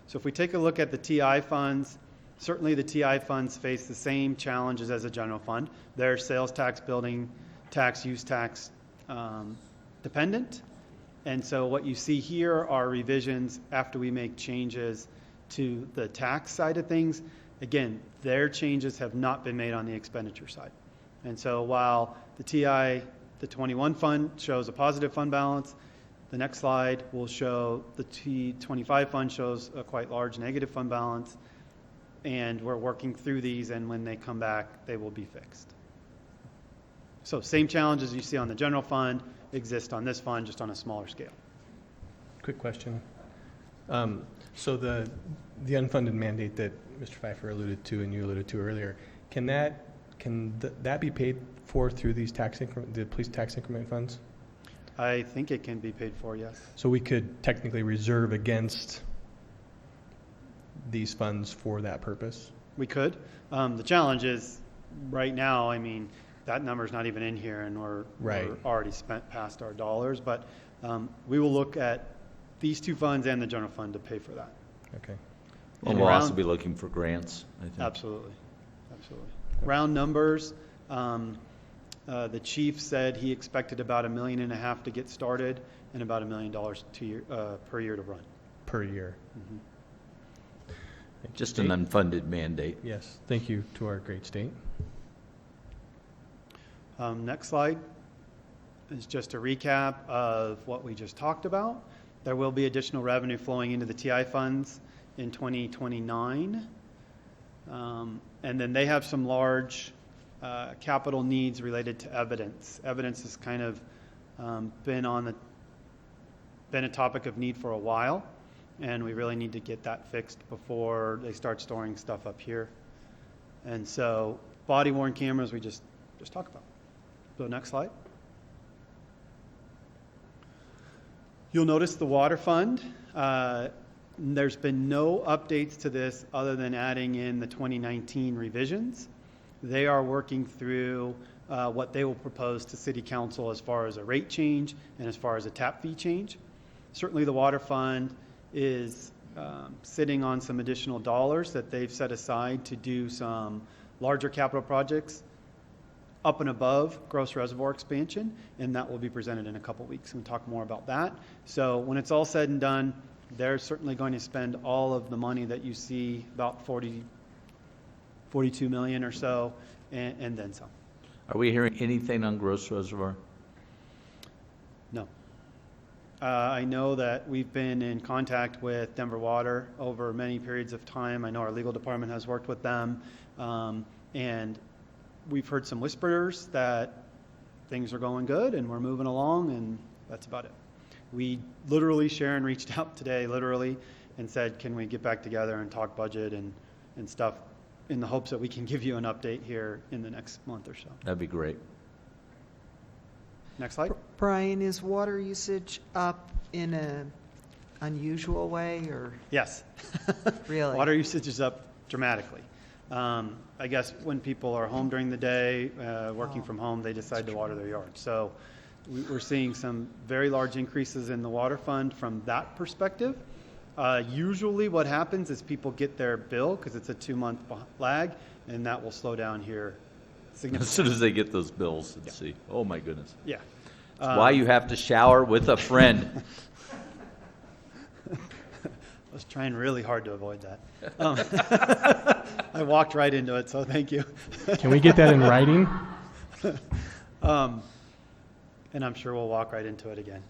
Speaker 4: So if we take a look at the TI funds, certainly the TI funds face the same challenges as a general fund. They're sales tax, building tax, use tax dependent. And so what you see here are revisions after we make changes to the tax side of things. Again, their changes have not been made on the expenditure side. And so while the TI, the 21 fund shows a positive fund balance, the next slide will show the T25 fund shows a quite large negative fund balance. And we're working through these, and when they come back, they will be fixed. So same challenges you see on the general fund exist on this fund, just on a smaller scale.
Speaker 8: Quick question. So the unfunded mandate that Mr. Pfeiffer alluded to and you alluded to earlier, can that be paid for through these the police tax increment funds?
Speaker 4: I think it can be paid for, yes.
Speaker 8: So we could technically reserve against these funds for that purpose?
Speaker 4: We could. The challenge is, right now, I mean, that number's not even in here, and we're already spent past our dollars. But we will look at these two funds and the general fund to pay for that.
Speaker 8: Okay.
Speaker 1: And we'll also be looking for grants, I think.
Speaker 4: Absolutely. Round numbers. The chief said he expected about $1.5 million to get started and about $1 million per year to run.
Speaker 8: Per year.
Speaker 4: Mm-hmm.
Speaker 1: Just an unfunded mandate.
Speaker 8: Yes. Thank you to our great state.
Speaker 4: Next slide is just a recap of what we just talked about. There will be additional revenue flowing into the TI funds in 2029. And then they have some large capital needs related to evidence. Evidence has kind of been a topic of need for a while, and we really need to get that fixed before they start storing stuff up here. And so body-worn cameras we just talked about. So next slide. You'll notice the water fund. There's been no updates to this other than adding in the 2019 revisions. They are working through what they will propose to City Council as far as a rate change and as far as a tap fee change. Certainly the water fund is sitting on some additional dollars that they've set aside to do some larger capital projects up and above gross reservoir expansion, and that will be presented in a couple weeks. We'll talk more about that. So when it's all said and done, they're certainly going to spend all of the money that you see, about 42 million or so, and then some.
Speaker 1: Are we hearing anything on gross reservoir?
Speaker 4: No. I know that we've been in contact with Denver Water over many periods of time. I know our legal department has worked with them, and we've heard some whispers that things are going good and we're moving along, and that's about it. We literally, Sharon reached out today, literally, and said, can we get back together and talk budget and stuff, in the hopes that we can give you an update here in the next month or so.
Speaker 1: That'd be great.
Speaker 4: Next slide.
Speaker 6: Brian, is water usage up in an unusual way, or
Speaker 4: Yes.
Speaker 6: really?
Speaker 4: Water usage is up dramatically. I guess when people are home during the day, working from home, they decide to water their yard. So we're seeing some very large increases in the water fund from that perspective. Usually what happens is people get their bill, because it's a 2-month lag, and that will slow down here
Speaker 1: As
Speaker 4: significantly.
Speaker 1: soon as they get those bills and see, oh my goodness.
Speaker 4: Yeah.
Speaker 1: That's why you have to shower with a friend.
Speaker 4: I was trying really hard to avoid that. I walked right into it, so thank you.
Speaker 8: Can we get that in writing?
Speaker 4: And I'm sure we'll walk right into it again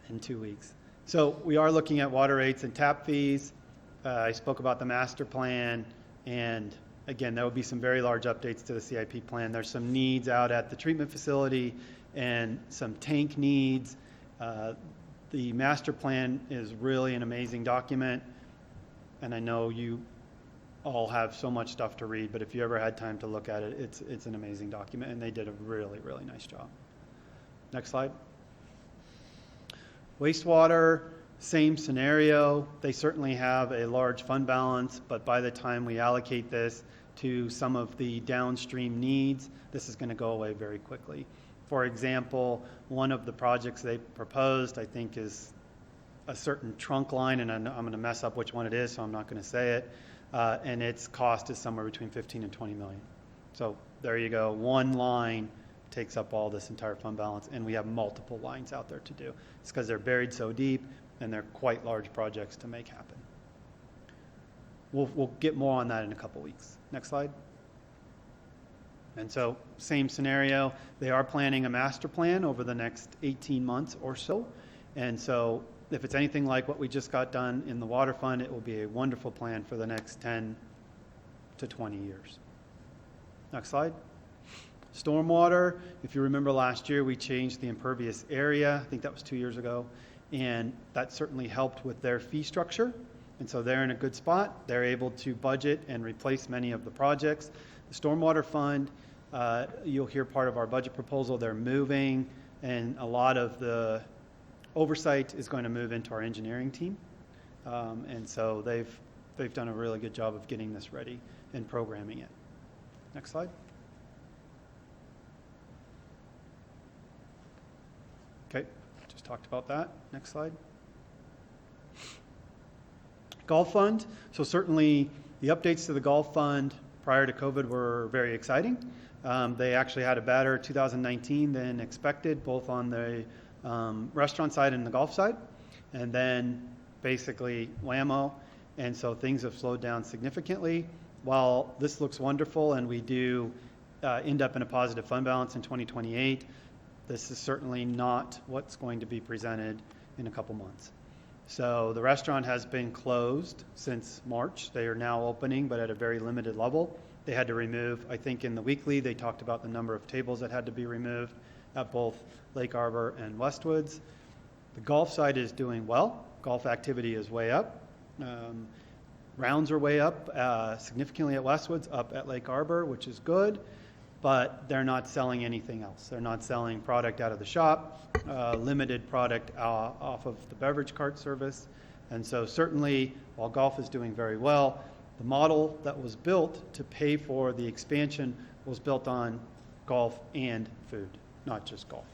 Speaker 4: in 2 weeks. So we are looking at water rates and tap fees. I spoke about the master plan, and again, there will be some very large updates to the CIP plan. There's some needs out at the treatment facility and some tank needs. The master plan is really an amazing document, and I know you all have so much stuff to read, but if you ever had time to look at it, it's an amazing document, and they did a really, really nice job. Next slide. Wastewater, same scenario. They certainly have a large fund balance, but by the time we allocate this to some of the downstream needs, this is going to go away very quickly. For example, one of the projects they proposed, I think, is a certain trunk line, and I'm going to mess up which one it is, so I'm not going to say it. And its cost is somewhere between 15 and 20 million. So there you go. One line takes up all this entire fund balance, and we have multiple lines out there to do. It's because they're buried so deep, and they're quite large projects to make happen. We'll get more on that in a couple weeks. Next slide. And so, same scenario. They are planning a master plan over the next 18 months or so. And so, if it's anything like what we just got done in the water fund, it will be a wonderful plan for the next 10 to 20 years. Next slide. Stormwater, if you remember last year, we changed the impervious area. I think that was 2 years ago. And that certainly helped with their fee structure. And so they're in a good spot. They're able to budget and replace many of the projects. The stormwater fund, you'll hear part of our budget proposal. They're moving, and a lot of the oversight is going to move into our engineering team. And so they've done a really good job of getting this ready and programming it. Next slide. Okay, just talked about that. Next slide. Golf fund. So certainly the updates to the golf fund prior to COVID were very exciting. They actually had a better 2019 than expected, both on the restaurant side and the golf side. And then basically whammo. And so things have slowed down significantly. While this looks wonderful and we do end up in a positive fund balance in 2028, this is certainly not what's going to be presented in a couple months. So the restaurant has been closed since March. They are now opening, but at a very limited level. They had to remove, I think in the weekly, they talked about the number of tables that had to be removed at both Lake Arbor and Westwoods. The golf side is doing well. Golf activity is way up. Rounds are way up, significantly at Westwoods, up at Lake Arbor, which is good. But they're not selling anything else. They're not selling product out of the shop, limited product off of the beverage cart service. And so certainly, while golf is doing very well, the model that was built to pay for the expansion was built on golf and food, not just golf.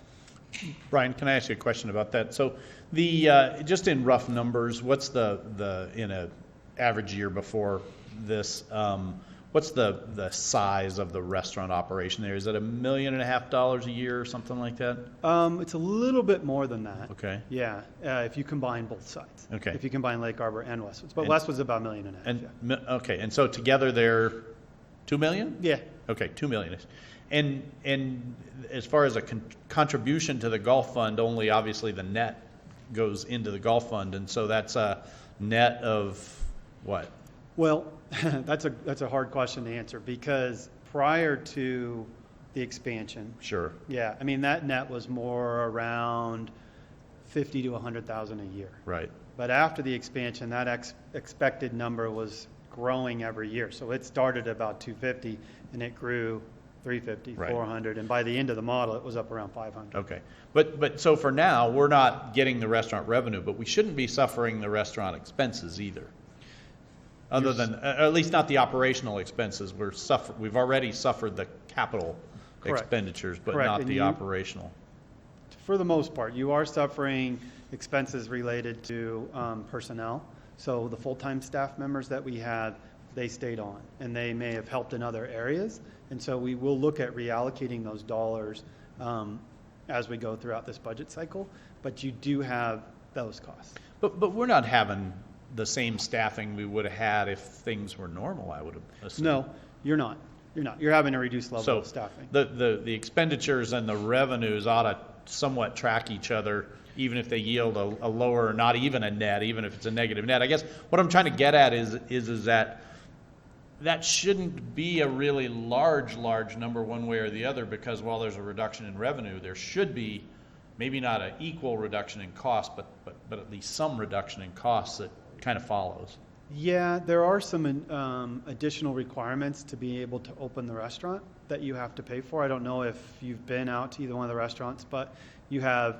Speaker 5: Brian, can I ask you a question about that? So the just in rough numbers, what's the in a average year before this, what's the size of the restaurant operation there? Is it $1.5 million a year or something like that?
Speaker 4: It's a little bit more than that.
Speaker 5: Okay.
Speaker 4: Yeah, if you combine both sides.
Speaker 5: Okay.
Speaker 4: If you combine Lake Arbor and Westwoods. But
Speaker 5: And-
Speaker 4: Westwoods is about $1.5 million.
Speaker 5: And okay, and so together they're 2 million?
Speaker 4: Yeah.
Speaker 5: Okay, 2 million. And as far as a contribution to the golf fund, only obviously the net goes into the golf fund, and so that's a net of what?
Speaker 4: Well, that's a hard question to answer, because prior to the expansion.
Speaker 5: Sure.
Speaker 4: Yeah, I mean, that net was more around 50 to 100,000 a year.
Speaker 5: Right.
Speaker 4: But after the expansion, that expected number was growing every year. So it started about 250 and it grew 350,
Speaker 5: Right.
Speaker 4: 400, and by the end of the model, it was up around 500.
Speaker 5: Okay. But so for now, we're not getting the restaurant revenue, but we shouldn't be suffering the restaurant expenses either. Other than, at least not the operational expenses. We've already suffered the capital
Speaker 4: Correct.
Speaker 5: expenditures, but
Speaker 4: Correct.
Speaker 5: not
Speaker 4: And
Speaker 5: the
Speaker 4: you-
Speaker 5: operational.
Speaker 4: For the most part, you are suffering expenses related to personnel. So the full-time staff members that we had, they stayed on, and they may have helped in other areas. And so we will look at reallocating those dollars as we go throughout this budget cycle. But you do have those costs.
Speaker 5: But we're not having the same staffing we would have had if things were normal, I would assume.
Speaker 4: No, you're not. You're not. You're having a reduced level
Speaker 5: So
Speaker 4: of staffing.
Speaker 5: the expenditures and the revenues ought to somewhat track each other, even if they yield a lower, not even a net, even if it's a negative net. I guess what I'm trying to get at is that shouldn't be a really large number one way or the other, because while there's a reduction in revenue, there should be maybe not an equal reduction in cost, but at least some reduction in costs that kind of follows.
Speaker 4: Yeah, there are some additional requirements to be able to open the restaurant that you have to pay for. I don't know if you've been out to either one of the restaurants, but you have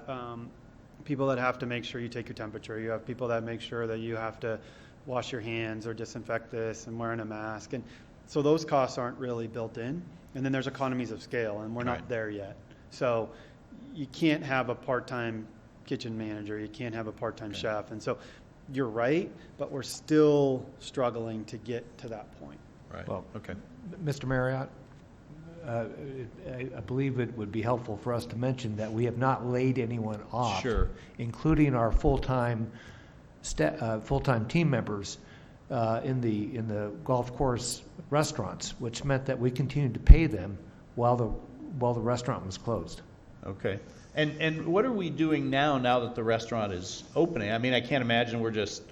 Speaker 4: people that have to make sure you take your temperature. You have people that make sure that you have to wash your hands or disinfect this and wearing a mask. And so those costs aren't really built in. And then there's economies of scale, and we're not
Speaker 5: Right.
Speaker 4: there yet. So you can't have a part-time kitchen manager. You can't have a part-time chef. And so you're right, but we're still struggling to get to that point.
Speaker 5: Right.
Speaker 9: Well,
Speaker 5: Okay.
Speaker 9: Mr. Marriott, I believe it would be helpful for us to mention that we have not laid anyone off.
Speaker 5: Sure.
Speaker 9: Including our full-time team members in the golf course restaurants, which meant that we continued to pay them while the restaurant was closed.
Speaker 5: Okay. And what are we doing now that the restaurant is opening? I mean, I can't imagine we're just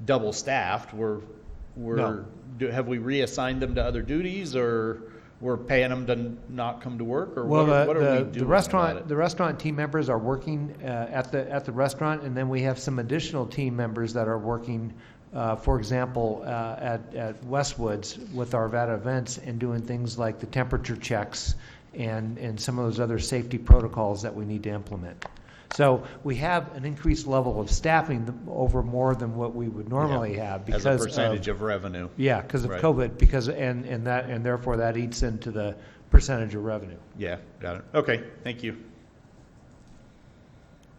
Speaker 5: double staffed.
Speaker 9: No.
Speaker 5: Have we reassigned them to other duties, or we're paying them to not come to work, or
Speaker 9: Well,
Speaker 5: what are we
Speaker 9: the
Speaker 5: doing about it?
Speaker 9: restaurant team members are working at the restaurant, and then we have some additional team members that are working, for example, at Westwoods with Arvada events and doing things like the temperature checks and some of those other safety protocols that we need to implement. So we have an increased level of staffing over more than what we would normally have because
Speaker 5: As a percentage of revenue.
Speaker 9: Yeah, because of
Speaker 5: Right.
Speaker 9: COVID, and therefore that eats into the percentage of revenue.
Speaker 5: Yeah, got it. Okay, thank you.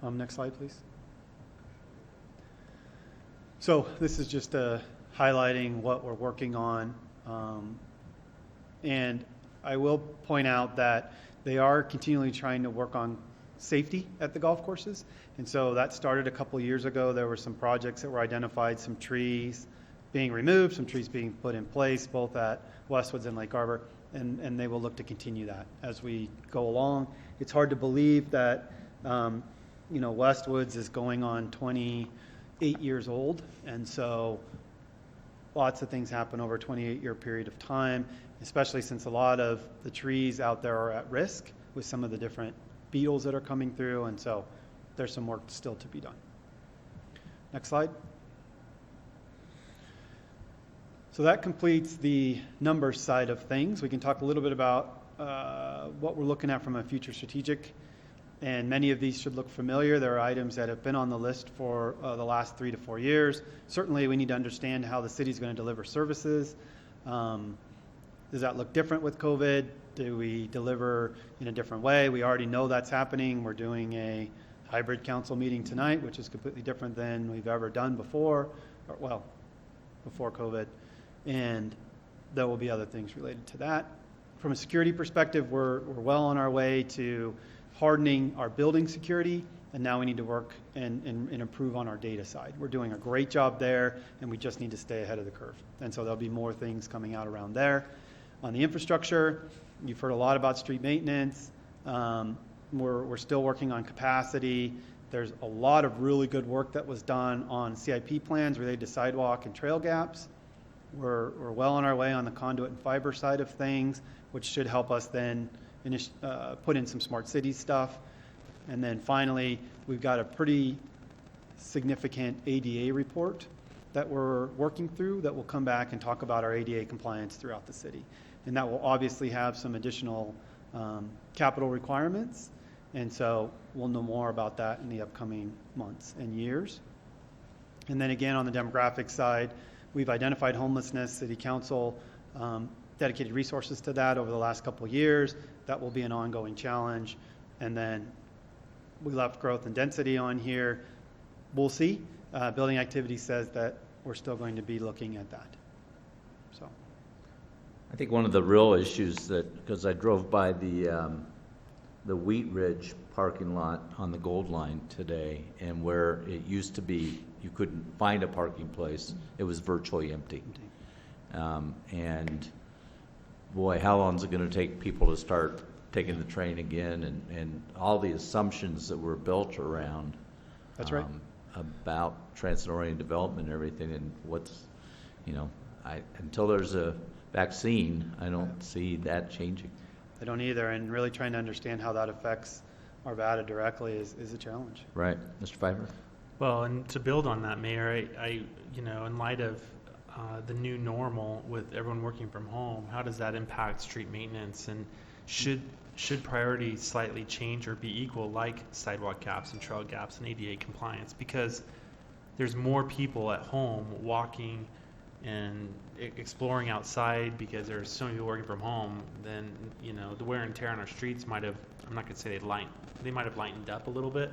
Speaker 4: Next slide, please. So this is just highlighting what we're working on. And I will point out that they are continually trying to work on safety at the golf courses. And so that started a couple years ago. There were some projects that were identified, some trees being removed, some trees being put in place, both at Westwoods and Lake Arbor. And they will look to continue that as we go along. It's hard to believe that, Westwoods is going on 28 years old. And so lots of things happen over a 28-year period of time, especially since a lot of the trees out there are at risk with some of the different beetles that are coming through, and so there's some work still to be done. Next slide. So that completes the numbers side of things. We can talk a little bit about what we're looking at from a future strategic, and many of these should look familiar. There are items that have been on the list for the last 3 to 4 years. Certainly, we need to understand how the city's going to deliver services. Does that look different with COVID? Do we deliver in a different way? We already know that's happening. We're doing a hybrid council meeting tonight, which is completely different than we've ever done before, before COVID. And there will be other things related to that. From a security perspective, we're well on our way to hardening our building security, and now we need to work and improve on our data side. We're doing a great job there, and we just need to stay ahead of the curve. And so there'll be more things coming out around there. On the infrastructure, you've heard a lot about street maintenance. We're still working on capacity. There's a lot of really good work that was done on CIP plans related to sidewalk and trail gaps. We're well on our way on the conduit and fiber side of things, which should help us then put in some smart city stuff. And then finally, we've got a pretty significant ADA report that we're working through that will come back and talk about our ADA compliance throughout the city. And that will obviously have some additional capital requirements. And so we'll know more about that in the upcoming months and years. And then again, on the demographic side, we've identified homelessness. City Council dedicated resources to that over the last couple of years. That will be an ongoing challenge. And then we left growth and density on here. We'll see. Building activity says that we're still going to be looking at that. So,
Speaker 1: I think one of the real issues because I drove by the Wheat Ridge parking lot on the Gold Line today, and where it used to be, you couldn't find a parking place. It was virtually empty. And boy, how long is it going to take people to start taking the train again, and all the assumptions that were built around
Speaker 4: that's right.
Speaker 1: About transit-oriented development and everything, and what's, until there's a vaccine, I don't see that changing.
Speaker 4: I don't either, and really trying to understand how that affects Arvada directly is a challenge.
Speaker 1: Right. Mr. Pfeiffer?
Speaker 3: Well, and to build on that, Mayor, I in light of the new normal with everyone working from home, how does that impact street maintenance, and should priorities slightly change or be equal, like sidewalk gaps and trail gaps and ADA compliance? Because there's more people at home walking and exploring outside because there's so many people working from home, then the wear and tear on our streets might have, I'm not going to say they might have lightened up a little bit.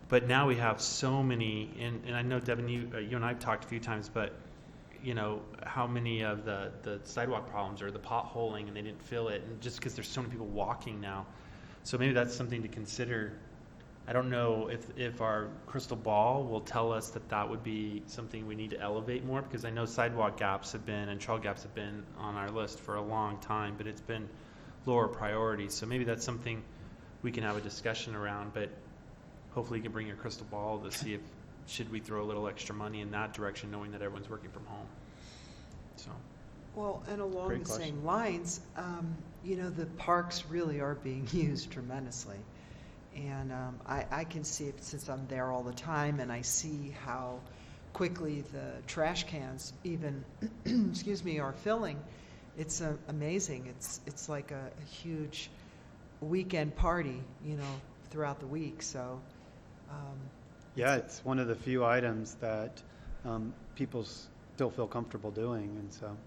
Speaker 3: But now we have so many, and I know, Devin, you and I have talked a few times, but how many of the sidewalk problems are the potholing and they didn't fill it, and just because there's so many people walking now. So maybe that's something to consider. I don't know if our crystal ball will tell us that would be something we need to elevate more, because I know sidewalk gaps have been and trail gaps have been on our list for a long time, but it's been lower priority. So maybe that's something we can have a discussion around, but hopefully you can bring your crystal ball to see if should we throw a little extra money in that direction, knowing that everyone's working from home. So.
Speaker 6: Well, and along
Speaker 3: Great
Speaker 6: the
Speaker 3: question.
Speaker 6: same lines, the parks really are being used tremendously. And I can see it since I'm there all the time, and I see how quickly the trash cans even, are filling. It's amazing. It's like a huge weekend party, throughout the week. So.
Speaker 4: Yeah, it's one of the few items that people still feel comfortable doing, and so.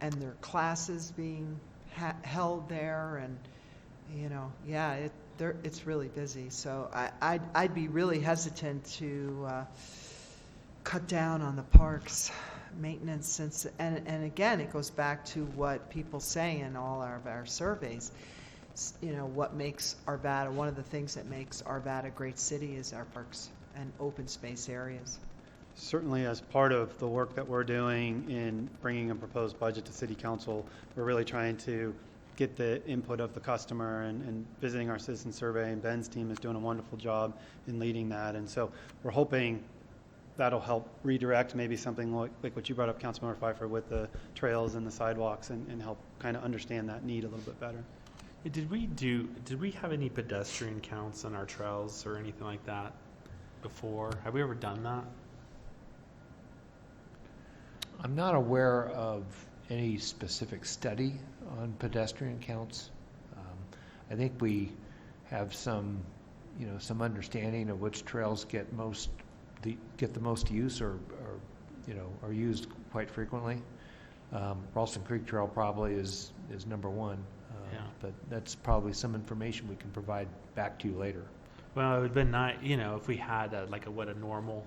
Speaker 6: And there are classes being held there, and it's really busy. So I'd be really hesitant to cut down on the parks maintenance, since and again it goes back to what people say in all of our surveys. What makes Arvada, one of the things that makes Arvada a great city is our parks and open space areas.
Speaker 4: Certainly, as part of the work that we're doing in bringing a proposed budget to City Council, we're really trying to get the input of the customer and visiting our citizen survey, and Ben's team is doing a wonderful job in leading that. And so we're hoping that'll help redirect maybe something like what you brought up, Councilmember Pfeiffer, with the trails and the sidewalks, and help kind of understand that need a little bit better.
Speaker 3: Did we have any pedestrian counts on our trails or anything like that before? Have we ever done that?
Speaker 9: I'm not aware of any specific study on pedestrian counts. I think we have some understanding of which trails get the most use or are used quite frequently. Ralston Creek Trail probably is number one. But that's probably some information we can provide back to you later.
Speaker 3: Well, it would have been nice, if we had what a normal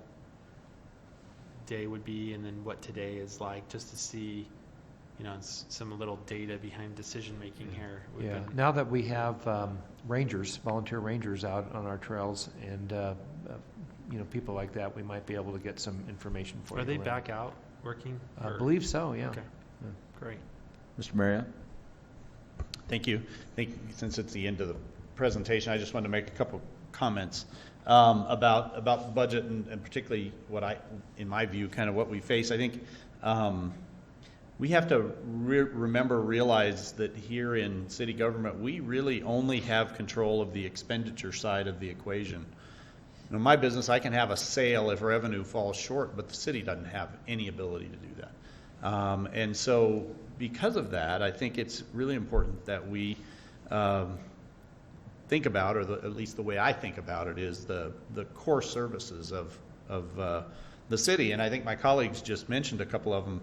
Speaker 3: day would be, and then what today is like, just to see, some little data behind decision making here.
Speaker 9: Yeah. Now that we have volunteer rangers out on our trails, and people like that, we might be able to get some information for you.
Speaker 3: Are they
Speaker 9: later.
Speaker 3: back out working?
Speaker 9: I believe so. Yeah.
Speaker 3: Okay.
Speaker 9: Yeah.
Speaker 3: Great.
Speaker 1: Mr. Marriott?
Speaker 5: Thank you. Since it's the end of the presentation, I just wanted to make a couple comments about the budget, and particularly in my view, kind of what we face. I think we have to realize that here in city government, we really only have control of the expenditure side of the equation. In my business, I can have a sale if revenue falls short, but the city doesn't have any ability to do that. And so because of that, I think it's really important that we think about, or at least the way I think about it, is the core services of the city. And I think my colleagues just mentioned a couple of them,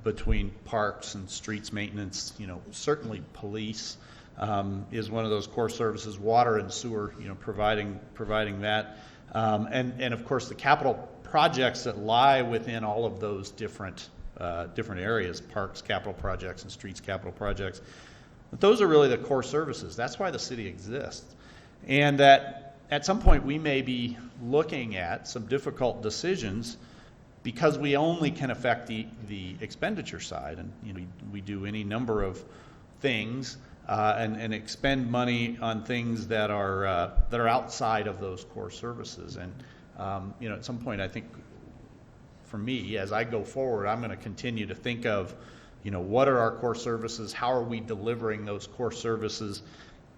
Speaker 5: between parks and streets maintenance. Certainly police is one of those core services, water and sewer, providing that. And of course the capital projects that lie within all of those different areas, parks capital projects and streets capital projects. But those are really the core services. That's why the city exists. And that at some point we may be looking at some difficult decisions because we only can affect the expenditure side. And we do any number of things and expend money on things that are outside of those core services. And at some point, I think for me, as I go forward, I'm going to continue to think of, what are our core services? How are we delivering those core services?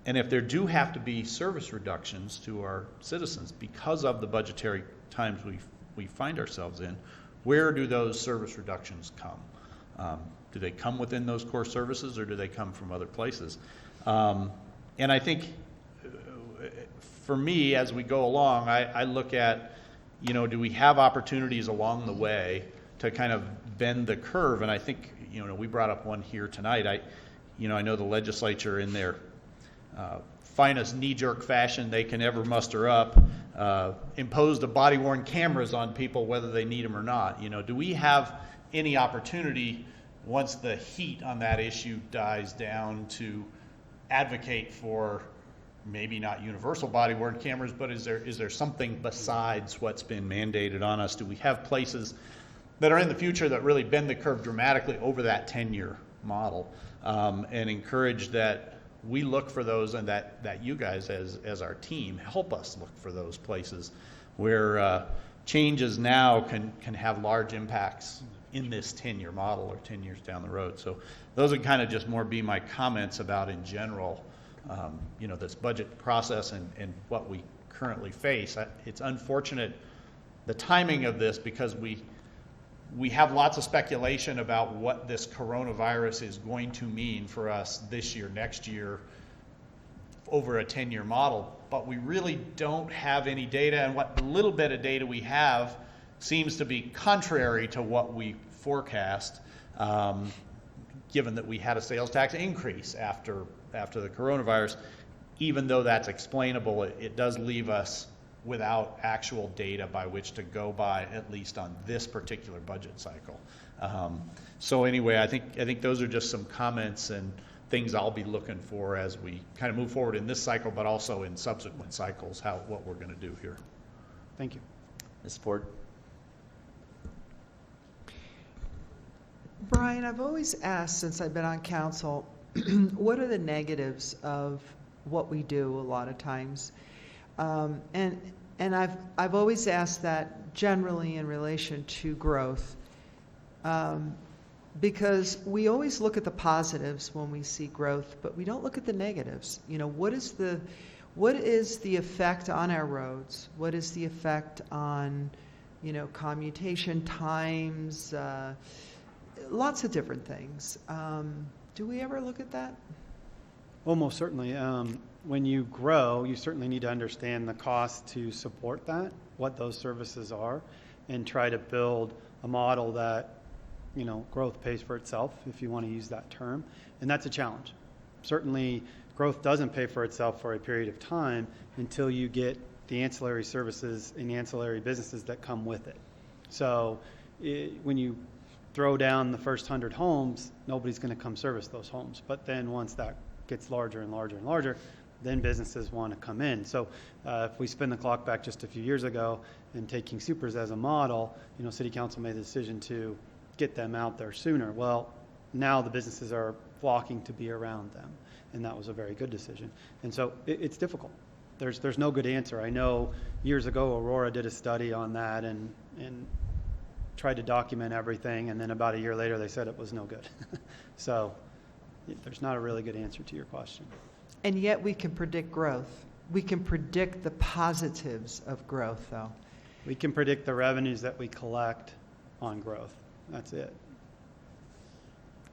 Speaker 5: And if there do have to be service reductions to our citizens because of the budgetary times we find ourselves in, where do those service reductions come? Do they come within those core services, or do they come from other places? And I think for me, as we go along, I look at, do we have opportunities along the way to kind of bend the curve? And I think, we brought up one here tonight. I know the legislature in their finest knee-jerk fashion they can ever muster up, imposed the body-worn cameras on people whether they need them or not. Do we have any opportunity, once the heat on that issue dies down, to advocate for maybe not universal body-worn cameras, but is there something besides what's been mandated on us? Do we have places that are in the future that really bend the curve dramatically over that 10-year model, and encourage that we look for those, and that you guys as our team help us look for those places where changes now can have large impacts in this 10-year model or 10 years down the road. So those would kind of just more be my comments about, in general, this budget process and what we currently face. It's unfortunate, the timing of this, because we have lots of speculation about what this coronavirus is going to mean for us this year, next year, over a 10-year model, but we really don't have any data, and what little bit of data we have seems to be contrary to what we forecast, given that we had a sales tax increase after the coronavirus. Even though that's explainable, it does leave us without actual data by which to go by, at least on this particular budget cycle. So anyway, I think those are just some comments and things I'll be looking for as we kind of move forward in this cycle, but also in subsequent cycles, what we're going to do here.
Speaker 4: Thank you.
Speaker 1: Ms. Ford?
Speaker 6: Brian, I've always asked, since I've been on council, what are the negatives of what we do a lot of times? And I've always asked that generally in relation to growth, because we always look at the positives when we see growth, but we don't look at the negatives. What is the effect on our roads? What is the effect on, commutation times, lots of different things. Do we ever look at that?
Speaker 4: Well, most certainly. When you grow, you certainly need to understand the cost to support that, what those services are, and try to build a model that, growth pays for itself, if you want to use that term. And that's a challenge. Certainly, growth doesn't pay for itself for a period of time until you get the ancillary services and the ancillary businesses that come with it. So when you throw down the first 100 homes, nobody's going to come service those homes. But then once that gets larger and larger and larger, then businesses want to come in. So if we spin the clock back just a few years ago and taking supers as a model, City Council made the decision to get them out there sooner. Well, now the businesses are flocking to be around them, and that was a very good decision. And so it's difficult. There's no good answer. I know years ago Aurora did a study on that and tried to document everything, and then about a year later, they said it was no good. So there's not a really good answer to your question.
Speaker 6: And yet we can predict growth. We can predict the positives of growth, though.
Speaker 4: We can predict the revenues that we collect on growth. That's it.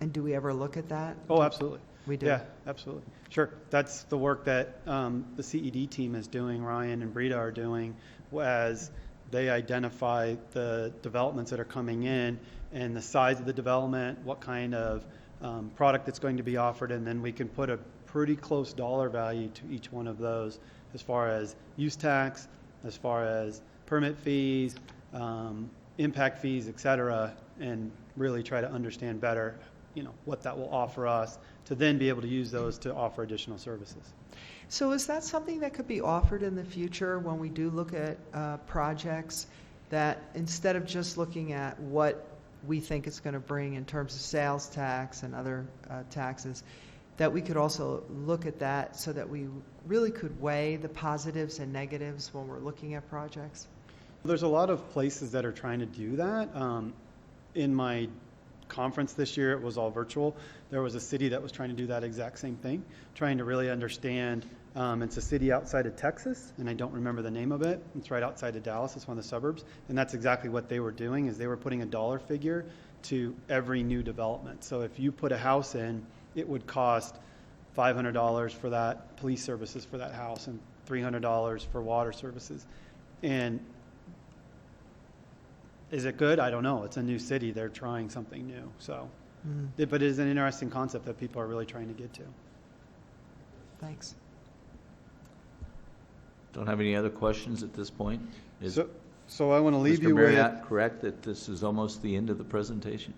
Speaker 6: And do we ever look at that?
Speaker 4: Oh, absolutely.
Speaker 6: We do?
Speaker 4: Yeah, absolutely. Sure. That's the work that the CED team is doing, Ryan and Brita are doing, as they identify the developments that are coming in and the size of the development, what kind of product that's going to be offered, and then we can put a pretty close dollar value to each one of those as far as use tax, as far as permit fees, impact fees, et cetera, and really try to understand better, what that will offer us to then be able to use those to offer additional services.
Speaker 6: So is that something that could be offered in the future when we do look at projects, that instead of just looking at what we think it's going to bring in terms of sales tax and other taxes, that we could also look at that so that we really could weigh the positives and negatives when we're looking at projects?
Speaker 4: There's a lot of places that are trying to do that. In my conference this year, it was all virtual. There was a city that was trying to do that exact same thing, trying to really understand. It's a city outside of Texas, and I don't remember the name of it. It's right outside of Dallas. It's one of the suburbs. And that's exactly what they were doing, is they were putting a dollar figure to every new development. So if you put a house in, it would cost $500 for that police services for that house and $300 for water services. And is it good? I don't know. It's a new city. They're trying something new. So, but it is an interesting concept that people are really trying to get to.
Speaker 6: Thanks.
Speaker 1: Don't have any other questions at this point? Is
Speaker 4: So I want to leave
Speaker 1: Mr.
Speaker 4: you with.
Speaker 1: Marriott correct that this is almost the end of the presentation?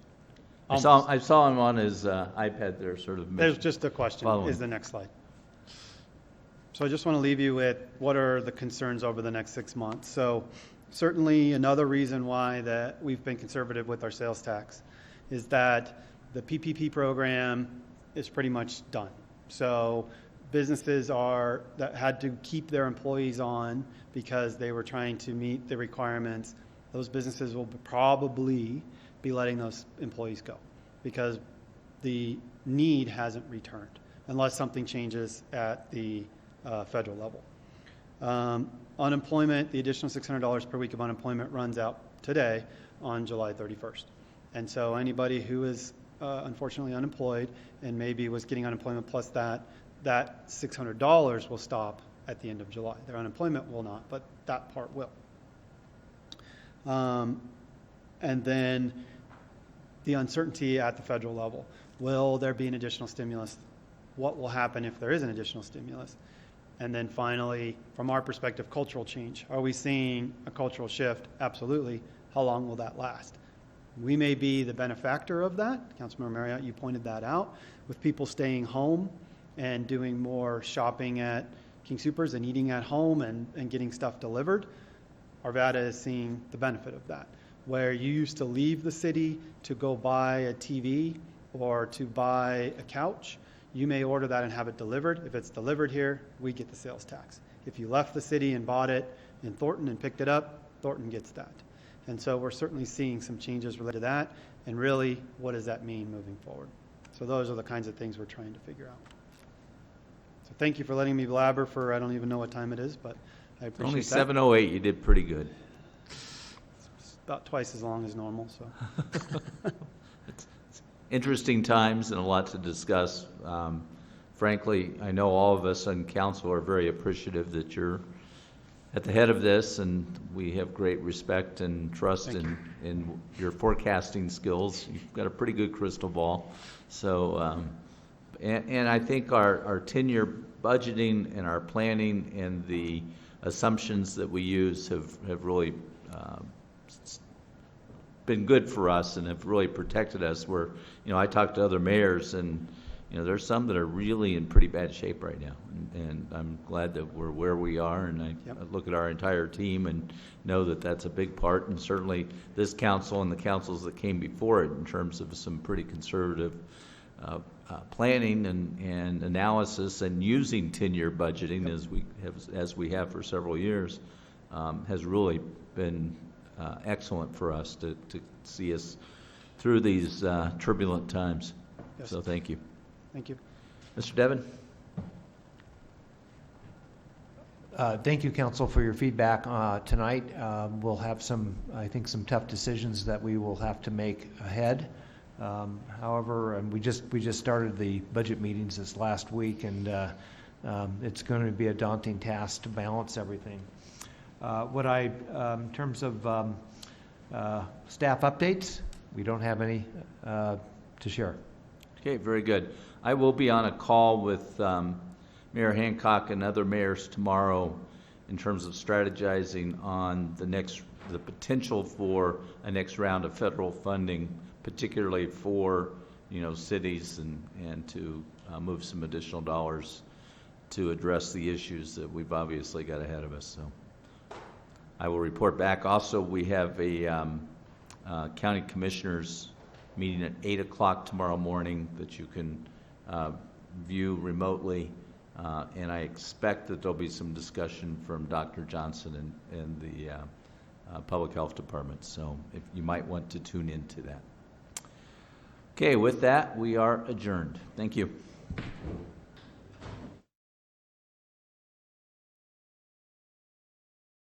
Speaker 1: I
Speaker 4: Almost.
Speaker 1: saw him on his iPad there, sort of.
Speaker 4: There's just a question,
Speaker 1: Following.
Speaker 4: is the next slide. So I just want to leave you with what are the concerns over the next 6 months. So certainly another reason why that we've been conservative with our sales tax is that the PPP program is pretty much done. So businesses that had to keep their employees on because they were trying to meet the requirements, those businesses will probably be letting those employees go because the need hasn't returned unless something changes at the federal level. Unemployment, the additional $600 per week of unemployment runs out today on July 31st. And so anybody who is unfortunately unemployed and maybe was getting unemployment plus that $600 will stop at the end of July. Their unemployment will not, but that part will. And then the uncertainty at the federal level. Will there be an additional stimulus? What will happen if there is an additional stimulus? And then finally, from our perspective, cultural change. Are we seeing a cultural shift? Absolutely. How long will that last? We may be the benefactor of that. Councilmember Marriott, you pointed that out, with people staying home and doing more shopping at King Soopers and eating at home and getting stuff delivered. Arvada is seeing the benefit of that. Where you used to leave the city to go buy a TV or to buy a couch, you may order that and have it delivered. If it's delivered here, we get the sales tax. If you left the city and bought it in Thornton and picked it up, Thornton gets that. And so we're certainly seeing some changes related to that. And really, what does that mean moving forward? So those are the kinds of things we're trying to figure out. So thank you for letting me blabber for, I don't even know what time it is, but I appreciate
Speaker 1: Only
Speaker 4: that.
Speaker 1: 7:08, you did pretty good.
Speaker 4: It's about twice as long as normal, so.
Speaker 1: It's interesting times and a lot to discuss. Frankly, I know all of us on council are very appreciative that you're at the head of this, and we have great respect and trust in your forecasting skills. You've got a pretty good crystal ball. So, and I think our 10-year budgeting and our planning and the assumptions that we use have really been good for us and have really protected us. Where, I talk to other mayors, and there's some that are really in pretty bad shape right now, and I'm glad that we're where we are, and I look at our entire team and know that that's a big part, and certainly this council and the councils that came before it in terms of some pretty conservative planning and analysis and using 10-year budgeting as we have for several years has really been excellent for us to see us through these turbulent times.
Speaker 4: Yes.
Speaker 1: So thank you.
Speaker 4: Thank you.
Speaker 1: Mr. Devon?
Speaker 9: Thank you, council, for your feedback tonight. We'll have some, I think, some tough decisions that we will have to make ahead. However, and we just started the budget meetings this last week, and it's going to be a daunting task to balance everything. In terms of staff updates, we don't have any to share.
Speaker 1: Okay, very good. I will be on a call with Mayor Hancock and other mayors tomorrow in terms of strategizing on the potential for a next round of federal funding, particularly for, cities and to move some additional dollars to address the issues that we've obviously got ahead of us. So I will report back. Also, we have a county commissioners meeting at 8 o'clock tomorrow morning that you can view remotely. And I expect that there'll be some discussion from Dr. Johnson and the Public Health Department. So if you might want to tune into that. Okay, with that, we are adjourned. Thank you.